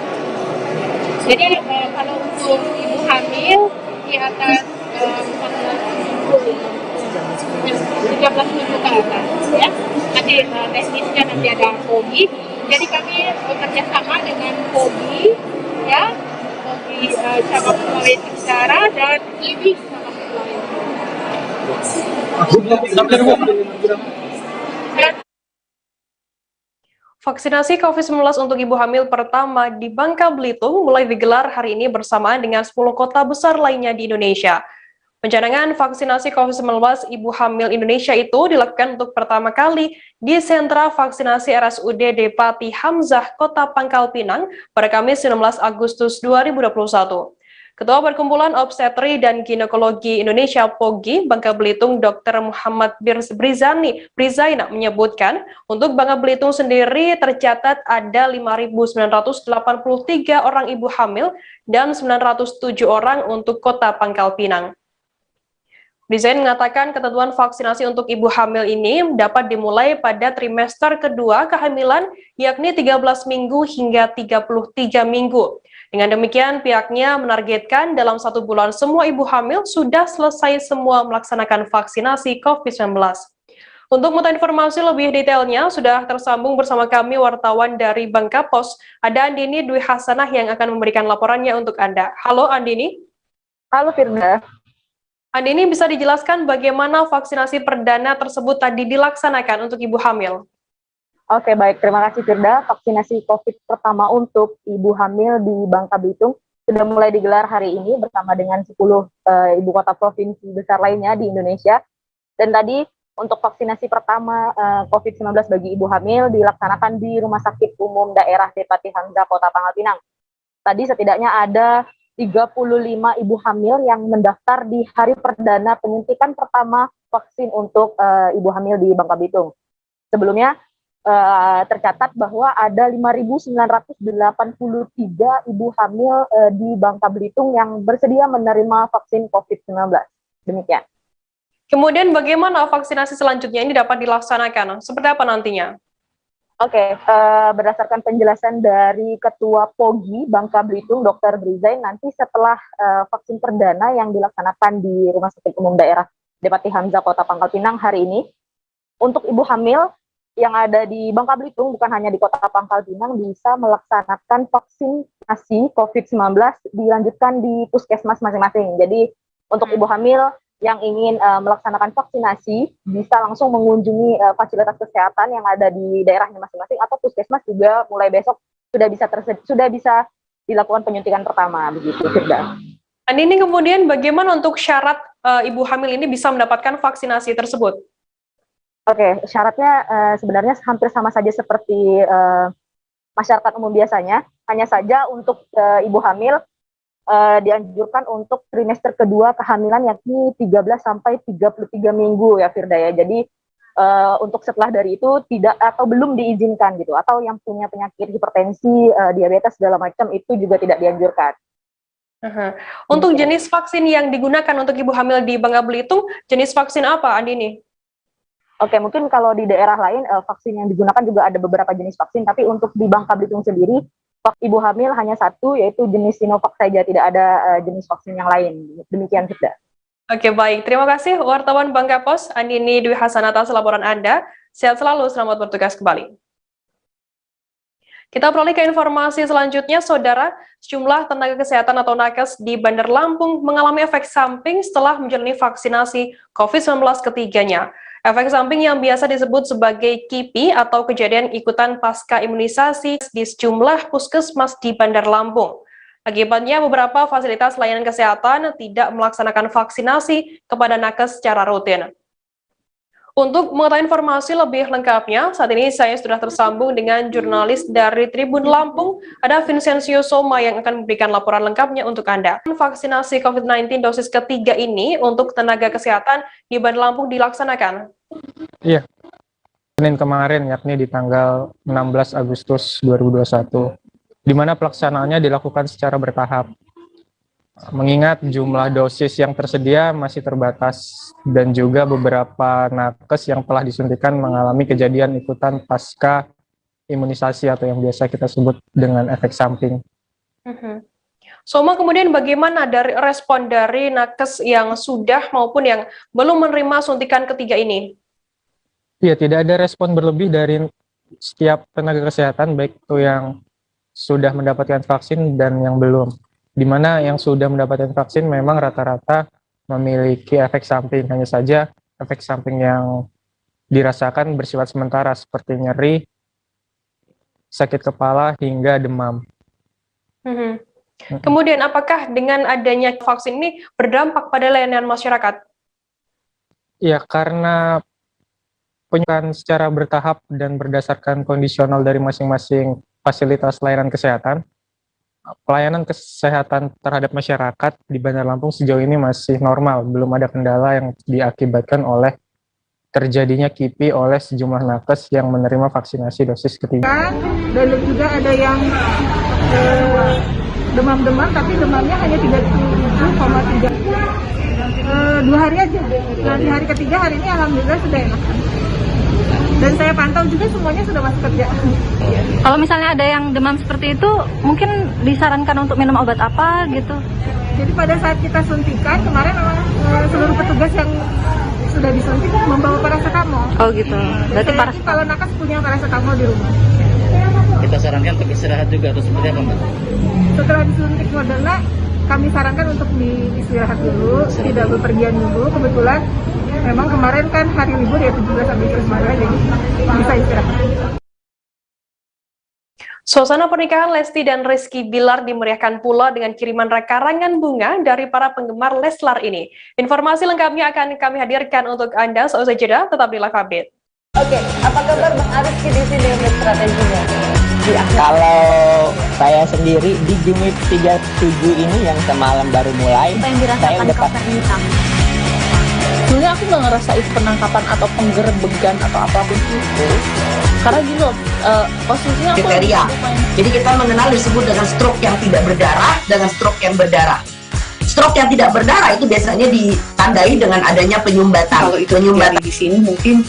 Jadi kalau untuk ibu hamil di atas 13 minggu ke atas, ya, nanti teknisnya nanti ada POGI. Jadi kami bekerja sama dengan POGI, ya, POGI cabang Sulawesi Utara dan IBI cabang Sulawesi. Vaksinasi COVID-19 untuk ibu hamil pertama di Bangka Belitung mulai digelar hari ini bersamaan dengan 10 kota besar lainnya di Indonesia. Pencanangan vaksinasi COVID-19 ibu hamil Indonesia itu dilakukan untuk pertama kali di sentra vaksinasi RSUD Depati Hamzah, Kota Pangkal Pinang pada Kamis 19 Agustus 2021. Ketua Perkumpulan Obstetri dan Ginekologi Indonesia POGI Bangka Belitung Dr. Muhammad Brizaina menyebutkan untuk Bangka Belitung sendiri tercatat ada 5.983 orang ibu hamil dan 907 orang untuk Kota Pangkal Pinang. Brizain mengatakan ketentuan vaksinasi untuk ibu hamil ini dapat dimulai pada trimester kedua kehamilan yakni 13 minggu hingga 33 minggu. Dengan demikian, pihaknya menargetkan dalam 1 bulan semua ibu hamil sudah selesai semua melaksanakan vaksinasi COVID-19. Untuk mengetahui informasi lebih detailnya, sudah tersambung bersama kami wartawan dari Bangka Pos, ada Andini Dwi Hasanah yang akan memberikan laporannya untuk Anda. Halo Andini. Halo Firda. Andini, bisa dijelaskan bagaimana vaksinasi perdana tersebut tadi dilaksanakan untuk ibu hamil? Oke, baik. Terima kasih, Firda. Vaksinasi COVID pertama untuk ibu hamil di Bangka Belitung sudah mulai digelar hari ini bersama dengan 10 ibu kota provinsi besar lainnya di Indonesia. Dan tadi untuk vaksinasi pertama COVID-19 bagi ibu hamil dilaksanakan di Rumah Sakit Umum Daerah Depati Hamzah, Kota Pangkal Pinang. Tadi setidaknya ada 35 ibu hamil yang mendaftar di hari perdana penyuntikan pertama vaksin untuk ibu hamil di Bangka Belitung. Sebelumnya, tercatat bahwa ada 5.983 ibu hamil di Bangka Belitung yang bersedia menerima vaksin COVID-19. Demikian. Kemudian bagaimana vaksinasi selanjutnya ini dapat dilaksanakan? Seperti apa nantinya? Oke, berdasarkan penjelasan dari Ketua POGI Bangka Belitung, Dr. Brizain, nanti setelah vaksin perdana yang dilaksanakan di Rumah Sakit Umum Daerah Depati Hamzah, Kota Pangkal Pinang hari ini, untuk ibu hamil yang ada di Bangka Belitung, bukan hanya di Kota Pangkal Pinang, bisa melaksanakan vaksinasi COVID-19 dilanjutkan di puskesmas masing-masing. Jadi untuk ibu hamil yang ingin melaksanakan vaksinasi bisa langsung mengunjungi fasilitas kesehatan yang ada di daerahnya masing-masing, atau puskesmas juga mulai besok sudah bisa dilakukan penyuntikan pertama, begitu, Firda. Dan ini kemudian bagaimana untuk syarat ibu hamil ini bisa mendapatkan vaksinasi tersebut? Oke, syaratnya sebenarnya hampir sama saja seperti masyarakat umum biasanya, hanya saja untuk ibu hamil dianjurkan untuk trimester kedua kehamilan yakni 13 sampai 33 minggu ya Firda ya. Jadi untuk setelah dari itu tidak atau belum diizinkan gitu, atau yang punya penyakit hipertensi, diabetes segala macam itu juga tidak dianjurkan. Untuk jenis vaksin yang digunakan untuk ibu hamil di Bangka Belitung, jenis vaksin apa, Andini? Oke, mungkin kalau di daerah lain vaksin yang digunakan juga ada beberapa jenis vaksin, tapi untuk di Bangka Belitung sendiri, ibu hamil hanya satu, yaitu jenis Sinovac saja, tidak ada jenis vaksin yang lain. Demikian, Firda. Oke, baik. Terima kasih wartawan Bangka Pos, Andini Dwi Hasanah atas laporan Anda. Sehat selalu, selamat bertugas kembali. Kita beralih ke informasi selanjutnya, Saudara. Sejumlah tenaga kesehatan atau nakes di Bandar Lampung mengalami efek samping setelah menjalani vaksinasi COVID-19 ketiganya. Efek samping yang biasa disebut sebagai KIPI atau kejadian ikutan pasca imunisasi di sejumlah puskesmas di Bandar Lampung. Akibatnya beberapa fasilitas layanan kesehatan tidak melaksanakan vaksinasi kepada nakes secara rutin. Untuk mengetahui informasi lebih lengkapnya, saat ini saya sudah tersambung dengan jurnalis dari Tribun Lampung, ada Vincencio Soma yang akan memberikan laporan lengkapnya untuk Anda. Vaksinasi COVID-19 dosis ketiga ini untuk tenaga kesehatan di Bandar Lampung dilaksanakan. Iya, Senin kemarin yakni di tanggal 16 Agustus 2021, di mana pelaksanaannya dilakukan secara bertahap. Mengingat jumlah dosis yang tersedia masih terbatas dan juga beberapa nakes yang telah disuntikan mengalami kejadian ikutan pasca imunisasi atau yang biasa kita sebut dengan efek samping. Soma, kemudian bagaimana dari respon dari nakes yang sudah maupun yang belum menerima suntikan ketiga ini? Iya, tidak ada respon berlebih dari setiap tenaga kesehatan, baik itu yang sudah mendapatkan vaksin dan yang belum. Di mana yang sudah mendapatkan vaksin memang rata-rata memiliki efek samping, hanya saja efek samping yang dirasakan bersifat sementara seperti nyeri, sakit kepala, hingga demam. Kemudian apakah dengan adanya vaksin ini berdampak pada layanan masyarakat? Ya, karena penyuntikan secara bertahap dan berdasarkan kondisional dari masing-masing fasilitas layanan kesehatan, pelayanan kesehatan terhadap masyarakat di Bandar Lampung sejauh ini masih normal, belum ada kendala yang diakibatkan oleh terjadinya KIPI oleh sejumlah nakes yang menerima vaksinasi dosis ketiga. Dan juga ada yang demam-demam, tapi demamnya hanya 37,3. 2 hari aja. Nah, di hari ketiga hari ini alhamdulillah sudah enak. Dan saya pantau juga semuanya sudah masuk kerja. Kalau misalnya ada yang demam seperti itu, mungkin disarankan untuk minum obat apa gitu? Jadi pada saat kita suntikan, kemarin memang seluruh petugas yang sudah disuntik membawa paracetamol. Oh gitu. Berarti paracetamol. Kalau nakes punya paracetamol di rumah. Kita sarankan untuk istirahat juga atau seperti apa, Mbak? Setelah disuntik Moderna, kami sarankan untuk diistirahat dulu, tidak bepergian dulu. Kebetulan memang kemarin kan hari libur ya 17 Agustus kemarin, jadi bisa istirahat. Suasana pernikahan Lesti dan Rizky Bilar dimeriahkan pula dengan kiriman karangan bunga dari para penggemar Leslar ini. Informasi lengkapnya akan kami hadirkan untuk Anda seusai jeda, tetap di Live Update. Oke, apa kabar Bang Rizky di sini untuk strateginya? Kalau saya sendiri di Jumip 37 ini yang semalam baru mulai, saya udah pasti. Sebenarnya aku nggak ngerasa itu penangkapan atau penggerebegan atau apapun itu, karena gini loh, posisinya aku kriteria. Jadi kita mengenal disebut dengan stroke yang tidak berdarah dengan stroke yang berdarah. Stroke yang tidak berdarah itu biasanya ditandai dengan adanya penyumbatan. Kalau itu terjadi di sini mungkin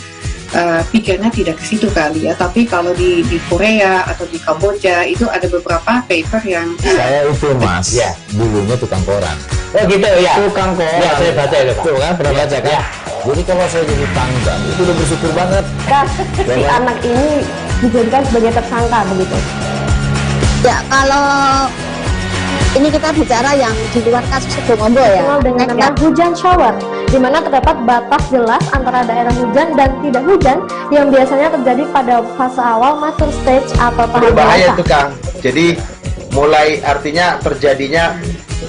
pikirnya tidak ke situ kali ya, tapi kalau di Korea atau di Kamboja itu ada beberapa paper yang saya itu mas ya dulunya tukang koran. Oh gitu ya, tukang koran ya, saya baca itu Pak. Tuh kan pernah baca kan ya. Jadi kalau saya jadi pangdam itu udah bersyukur banget si anak ini dijadikan sebagai tersangka begitu. Ya kalau ini kita bicara yang di luar kasus Bongombo ya. Dengan nama hujan shower, di mana terdapat batas jelas antara daerah hujan dan tidak hujan yang biasanya terjadi pada fase awal mature stage atau tahap bahaya itu Kang. Jadi mulai artinya terjadinya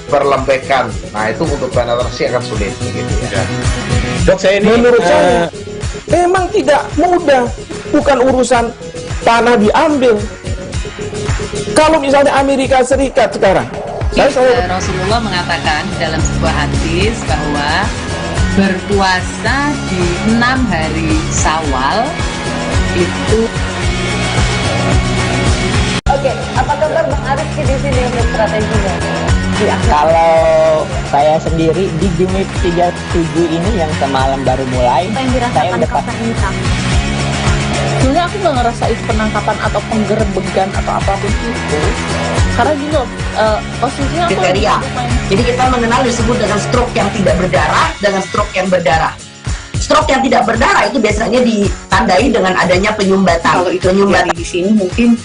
perlembekan. Nah itu untuk penetrasi akan sulit gitu ya. Dok, saya ini menurut saya memang tidak mudah, bukan urusan tanah diambil. Kalau misalnya Amerika Serikat sekarang, Rasulullah mengatakan dalam sebuah hadis bahwa berpuasa di 6 hari Syawal itu. Oke, apa kabar Bang Rizky di sini untuk strateginya? Kalau saya sendiri di Jumip 37 ini yang semalam baru mulai, saya udah pasti. Sebenarnya aku nggak ngerasa itu penangkapan atau penggerebegan atau apapun itu, karena gini loh, posisinya aku kriteria. Jadi kita mengenal disebut dengan stroke yang tidak berdarah dengan stroke yang berdarah. Stroke yang tidak berdarah itu biasanya ditandai dengan adanya penyumbatan. Kalau itu terjadi di sini mungkin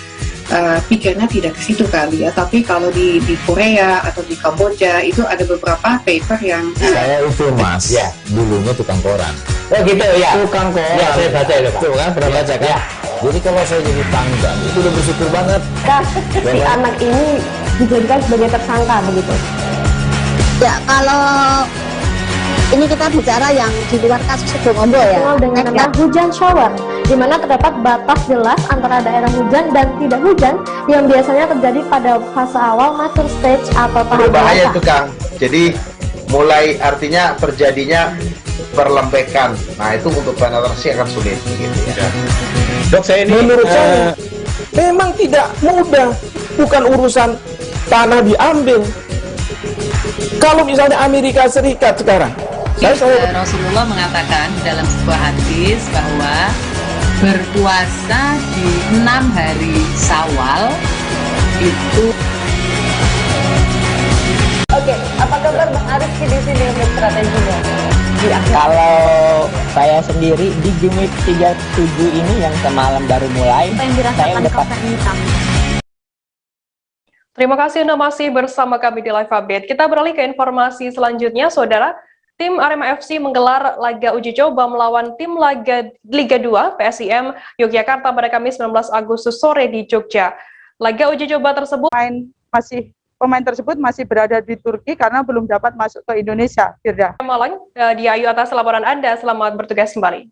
pikirnya tidak ke situ kali ya, tapi kalau di Korea atau di Kamboja itu ada beberapa paper yang saya itu mas ya dulunya tukang koran. Oh gitu ya, tukang koran ya, saya baca itu Pak. Tuh kan pernah baca kan ya. Jadi kalau saya jadi pangdam itu udah bersyukur banget si anak ini dijadikan sebagai tersangka begitu. Ya kalau ini kita bicara yang di luar kasus Bongombo ya. Dengan nama hujan shower, di mana terdapat batas jelas antara daerah hujan dan tidak hujan yang biasanya terjadi pada fase awal mature stage atau tahap bahaya itu Kang. Jadi mulai artinya terjadinya perlembekan. Nah itu untuk penetrasi akan sulit gitu ya. Dok, saya ini menurut saya memang tidak mudah, bukan urusan tanah diambil. Kalau misalnya Amerika Serikat sekarang, Rasulullah mengatakan dalam sebuah hadis bahwa berpuasa di 6 hari Syawal itu. Oke, apa kabar Bang Arif di sini untuk strateginya? Kalau saya sendiri di Game Week 37 ini yang semalam baru mulai, saya udah Terima kasih Anda masih bersama kami di Live Update. Kita beralih ke informasi selanjutnya, Saudara. Tim Arema FC menggelar laga uji coba melawan tim Liga 2 PSIM Yogyakarta pada Kamis 19 Agustus sore di Jogja. Laga uji coba tersebut pemain tersebut masih berada di Turki karena belum dapat masuk ke Indonesia. Firda. Malang, Diayu atas laporan Anda. Selamat bertugas kembali.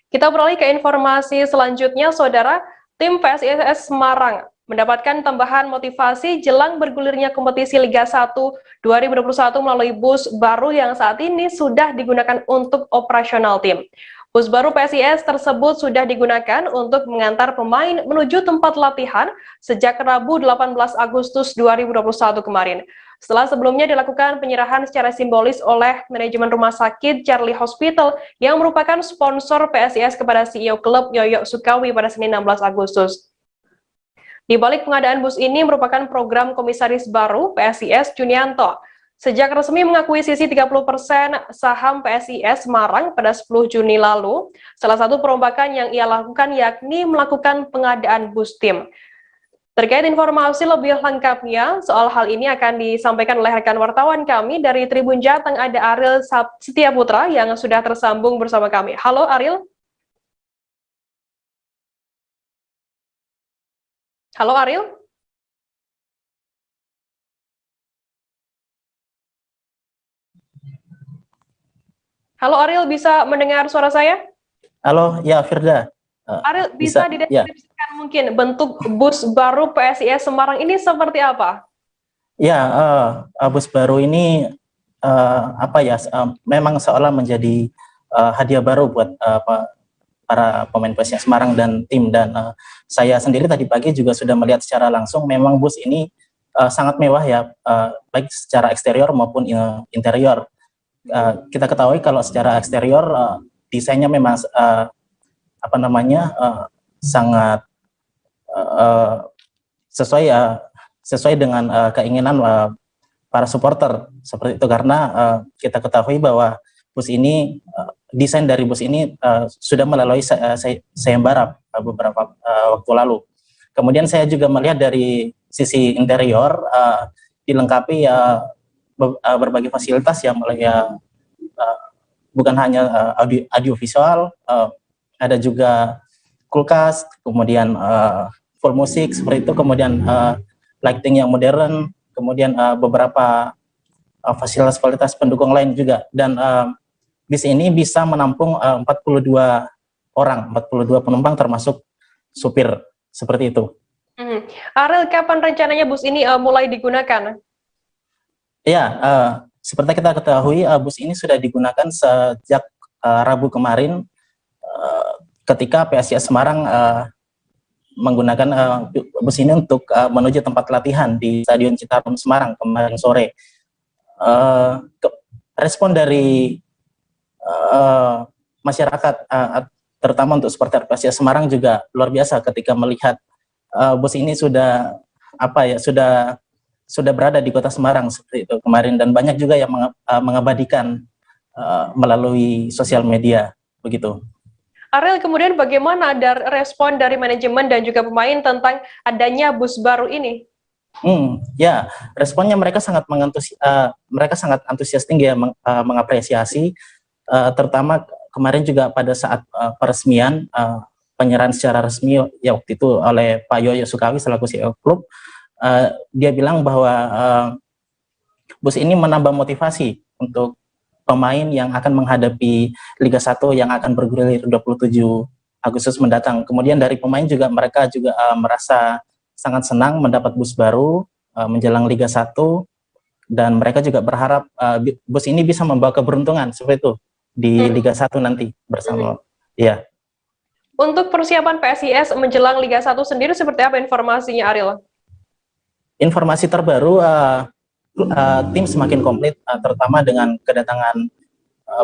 Kita beralih ke informasi selanjutnya, Saudara. Tim PSIS Semarang mendapatkan tambahan motivasi jelang bergulirnya kompetisi Liga 1 2021 melalui bus baru yang saat ini sudah digunakan untuk operasional tim. Bus baru PSIS tersebut sudah digunakan untuk mengantar pemain menuju tempat latihan sejak Rabu 18 Agustus 2021 kemarin. Setelah sebelumnya dilakukan penyerahan secara simbolis oleh manajemen rumah sakit Charlie Hospital yang merupakan sponsor PSIS kepada CEO klub Yoyo Sukawi pada Senin 16 Agustus. Di balik pengadaan bus ini merupakan program komisaris baru PSIS Junianto. Sejak resmi mengakuisisi 30% saham PSIS Semarang pada 10 Juni lalu, salah satu perombakan yang ia lakukan yakni melakukan pengadaan bus tim. Terkait informasi lebih lengkapnya, soal hal ini akan disampaikan oleh rekan wartawan kami dari Tribun Jateng, ada Ariel Setiaputra yang sudah tersambung bersama kami. Halo Ariel. Halo Ariel. Halo Ariel, bisa mendengar suara saya? Halo, ya Firda. Ariel, bisa dideskripsikan mungkin bentuk bus baru PSIS Semarang ini seperti apa? Ya, bus baru ini memang seolah menjadi hadiah baru buat para pemain PSIS Semarang dan tim. Dan saya sendiri tadi pagi juga sudah melihat secara langsung, memang bus ini sangat mewah ya, baik secara eksterior maupun interior. Kita ketahui kalau secara eksterior desainnya memang sangat sesuai dengan keinginan para supporter seperti itu, karena kita ketahui bahwa bus ini desain dari bus ini sudah melalui sayembara beberapa waktu lalu. Kemudian saya juga melihat dari sisi interior dilengkapi berbagai fasilitas yang bukan hanya audio visual, ada juga kulkas, kemudian full musik seperti itu, kemudian lighting yang modern, kemudian beberapa fasilitas pendukung lain juga. Dan bis ini bisa menampung 42 penumpang termasuk supir, seperti itu. Ariel, kapan rencananya bus ini mulai digunakan? Ya, seperti kita ketahui, bus ini sudah digunakan sejak Rabu kemarin, ketika PSIS Semarang menggunakan bus ini untuk menuju tempat latihan di Stadion Citarum Semarang kemarin sore. Respon dari masyarakat, terutama untuk supporter PSIS Semarang juga luar biasa ketika melihat bus ini sudah berada di kota Semarang seperti itu kemarin, dan banyak juga yang mengabadikan melalui sosial media begitu. Ariel, kemudian bagaimana respon dari manajemen dan juga pemain tentang adanya bus baru ini? Ya, responnya mereka sangat antusias tinggi ya, mengapresiasi, terutama kemarin juga pada saat peresmian penyerahan secara resmi ya waktu itu oleh Pak Yoyo Sukawi selaku CEO klub. Dia bilang bahwa bus ini menambah motivasi untuk pemain yang akan menghadapi Liga 1 yang akan bergulir 27 Agustus mendatang. Kemudian dari pemain juga mereka juga merasa sangat senang mendapat bus baru menjelang Liga 1, dan mereka juga berharap bus ini bisa membawa keberuntungan seperti itu di Liga 1 nanti bersama. Ya. Untuk persiapan PSIS menjelang Liga 1 sendiri seperti apa informasinya, Ariel? Informasi terbaru, tim semakin komplit, terutama dengan kedatangan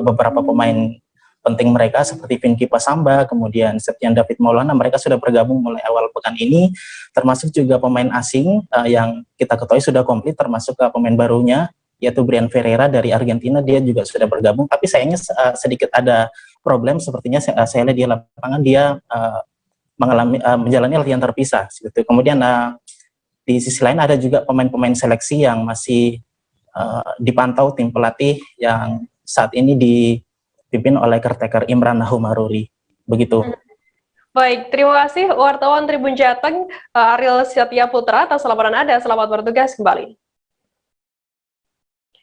beberapa pemain penting mereka seperti Vinky Pasamba, kemudian Septian David Maulana, mereka sudah bergabung mulai awal pekan ini, termasuk juga pemain asing yang kita ketahui sudah komplit, termasuk pemain barunya, yaitu Brian Ferreira dari Argentina, dia juga sudah bergabung, tapi sayangnya sedikit ada problem, sepertinya saya lihat di lapangan dia menjalani latihan terpisah. Gitu. Kemudian di sisi lain ada juga pemain-pemain seleksi yang masih dipantau tim pelatih yang saat ini dipimpin oleh caretaker Imran Nahumaruri. Begitu. Baik, terima kasih wartawan Tribun Jateng Ariel Setia Putra atas laporan Anda. Selamat bertugas kembali.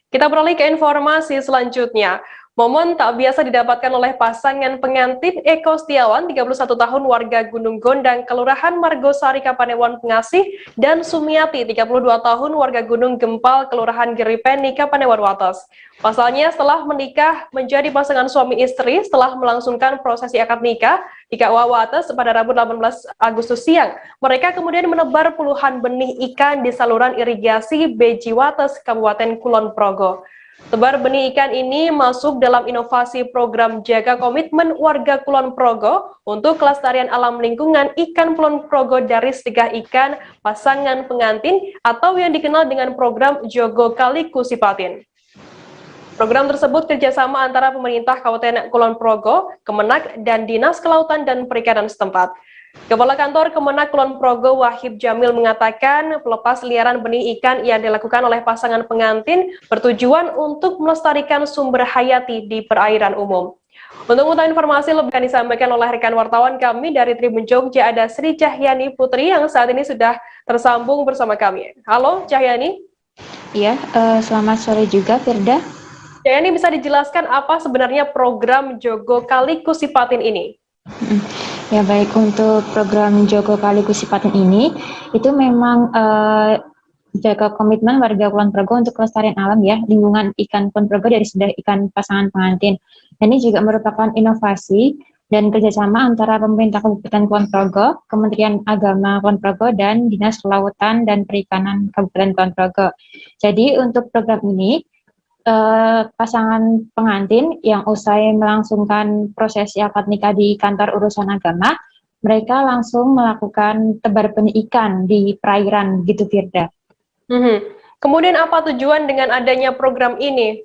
Kita beralih ke informasi selanjutnya. Momen tak biasa didapatkan oleh pasangan pengantin Eko Setiawan, 31 tahun warga Gunung Gondang, Kelurahan Margosari, Kapanewon Pengasih, dan Sumiati, 32 tahun warga Gunung Gempal, Kelurahan Geripeni, Kapanewon Wates. Pasalnya setelah menikah menjadi pasangan suami istri setelah melangsungkan prosesi akad nikah di KUA Wates pada Rabu 18 Agustus siang. Mereka kemudian menebar puluhan benih ikan di saluran irigasi Beji Wates, Kabupaten Kulon Progo. Tebar benih ikan ini masuk dalam inovasi program Jaga Komitmen Warga Kulon Progo untuk kelestarian alam lingkungan ikan Kulon Progo dari Sedekah Ikan Pasangan Pengantin atau yang dikenal dengan program Jogo Kali Kusipatin. Program tersebut kerjasama antara pemerintah Kabupaten Kulon Progo, Kemenak, dan Dinas Kelautan dan Perikanan setempat. Kepala Kantor Kemenak Kulon Progo Wahib Jamil mengatakan pelepas liaran benih ikan yang dilakukan oleh pasangan pengantin bertujuan untuk melestarikan sumber hayati di perairan umum. Untuk mengetahui informasi lebih akan disampaikan oleh rekan wartawan kami dari Tribun Jogja, ada Sri Cahyani Putri yang saat ini sudah tersambung bersama kami. Halo Cahyani. Iya, selamat sore juga Firda. Cahyani, bisa dijelaskan apa sebenarnya program Jogo Kali Kusipatin ini? Ya baik, untuk program Jogo Kali Kusipatin ini itu memang jaga komitmen warga Kulon Progo untuk kelestarian alam ya, lingkungan ikan Kulon Progo dari Sedekah Ikan Pasangan Pengantin. Dan ini juga merupakan inovasi dan kerjasama antara pemerintah Kabupaten Kulon Progo, Kementerian Agama Kulon Progo, dan Dinas Kelautan dan Perikanan Kabupaten Kulon Progo. Jadi untuk program ini pasangan pengantin yang usai melangsungkan prosesi akad nikah di kantor urusan agama, mereka langsung melakukan tebar benih ikan di perairan gitu Firda. Kemudian apa tujuan dengan adanya program ini?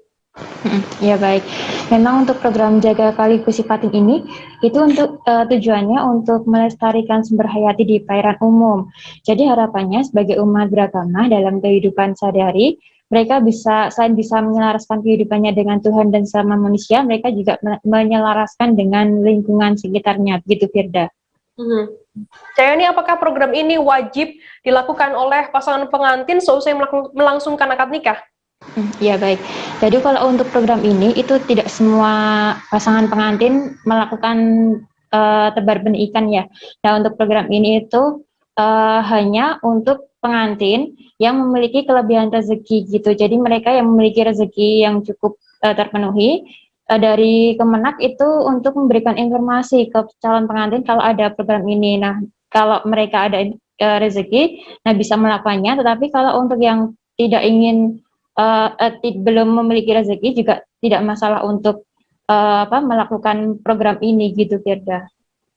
Ya baik, memang untuk program Jaga Kali Kusipatin ini itu untuk tujuannya untuk melestarikan sumber hayati di perairan umum. Jadi harapannya sebagai umat beragama dalam kehidupan sehari-hari, mereka selain bisa menyelaraskan kehidupannya dengan Tuhan dan sesama manusia, mereka juga menyelaraskan dengan lingkungan sekitarnya, begitu Firda. Cahyani, apakah program ini wajib dilakukan oleh pasangan pengantin seusai melangsungkan akad nikah? Ya baik, jadi kalau untuk program ini itu tidak semua pasangan pengantin melakukan tebar benih ikan ya. Nah untuk program ini itu hanya untuk pengantin yang memiliki kelebihan rezeki gitu. Jadi mereka yang memiliki rezeki yang cukup terpenuhi dari Kemenak itu untuk memberikan informasi ke calon pengantin kalau ada program ini. Nah kalau mereka ada rezeki, nah bisa melakukannya. Tetapi kalau untuk yang tidak ingin belum memiliki rezeki juga tidak masalah untuk melakukan program ini gitu Firda.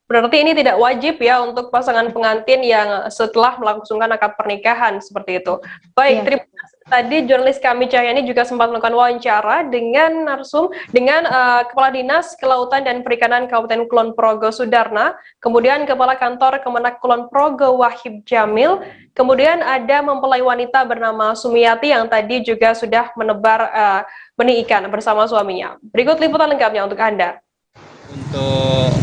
Berarti ini tidak wajib ya untuk pasangan pengantin yang setelah melangsungkan akad pernikahan seperti itu. Baik, terima kasih. Tadi jurnalis kami Cahyani juga sempat melakukan wawancara dengan narsum dengan Kepala Dinas Kelautan dan Perikanan Kabupaten Kulon Progo Sudarna, kemudian Kepala Kantor Kemenak Kulon Progo Wahib Jamil, kemudian ada mempelai wanita bernama Sumiati yang tadi juga sudah menebar benih ikan bersama suaminya. Berikut liputan lengkapnya untuk Anda. Untuk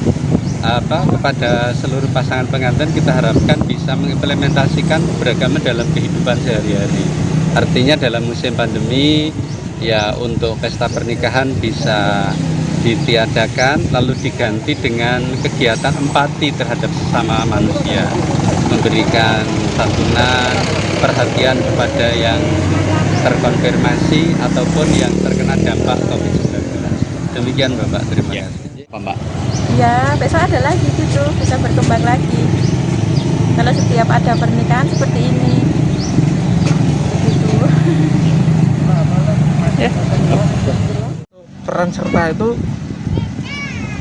kepada seluruh pasangan pengantin kita harapkan bisa mengimplementasikan keberagaman dalam kehidupan sehari-hari. Artinya dalam musim pandemi ya untuk pesta pernikahan bisa ditiadakan lalu diganti dengan kegiatan empati terhadap sesama manusia, memberikan santunan, perhatian kepada yang terkonfirmasi ataupun yang terkena dampak COVID-19. Demikian Bapak, terima kasih. Mbak. Ya, besok ada lagi gitu, bisa berkembang lagi. Kalau setiap ada pernikahan seperti ini. Gitu. Peran serta itu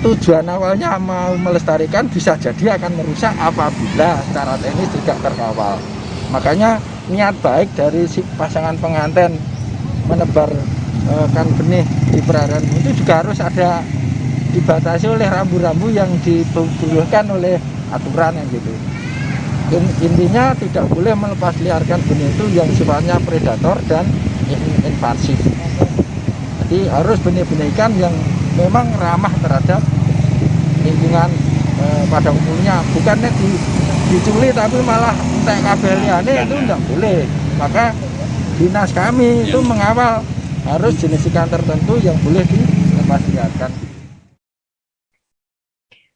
tujuan awalnya mau melestarikan bisa jadi akan merusak apabila secara teknis tidak terkawal. Makanya niat baik dari si pasangan pengantin menebarkan benih di perairan itu juga harus ada dibatasi oleh rambu-rambu yang dibutuhkan oleh aturan yang gitu. Intinya tidak boleh melepas liarkan benih itu yang sifatnya predator dan invasif. Jadi harus benih-benih ikan yang memang ramah terhadap lingkungan pada umumnya, bukannya diculik tapi malah entek kabel liane itu tidak boleh. Maka dinas kami itu mengawal harus jenis ikan tertentu yang boleh dilepas liarkan.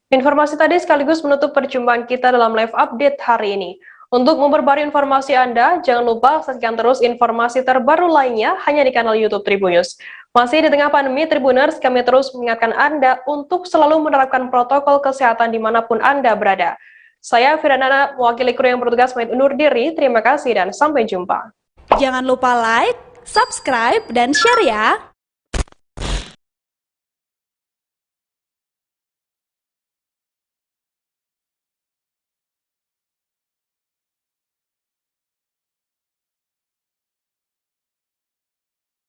Informasi tadi sekaligus menutup perjumpaan kita dalam live update hari ini. Untuk memperbarui informasi Anda, jangan lupa saksikan terus informasi terbaru lainnya hanya di kanal YouTube Tribunnews. Masih di tengah pandemi, Tribuners, kami terus mengingatkan Anda untuk selalu menerapkan protokol kesehatan dimanapun Anda berada. Saya Firanana, mewakili kru yang bertugas pamit undur diri. Terima kasih dan sampai jumpa. Jangan lupa like, subscribe, dan share ya!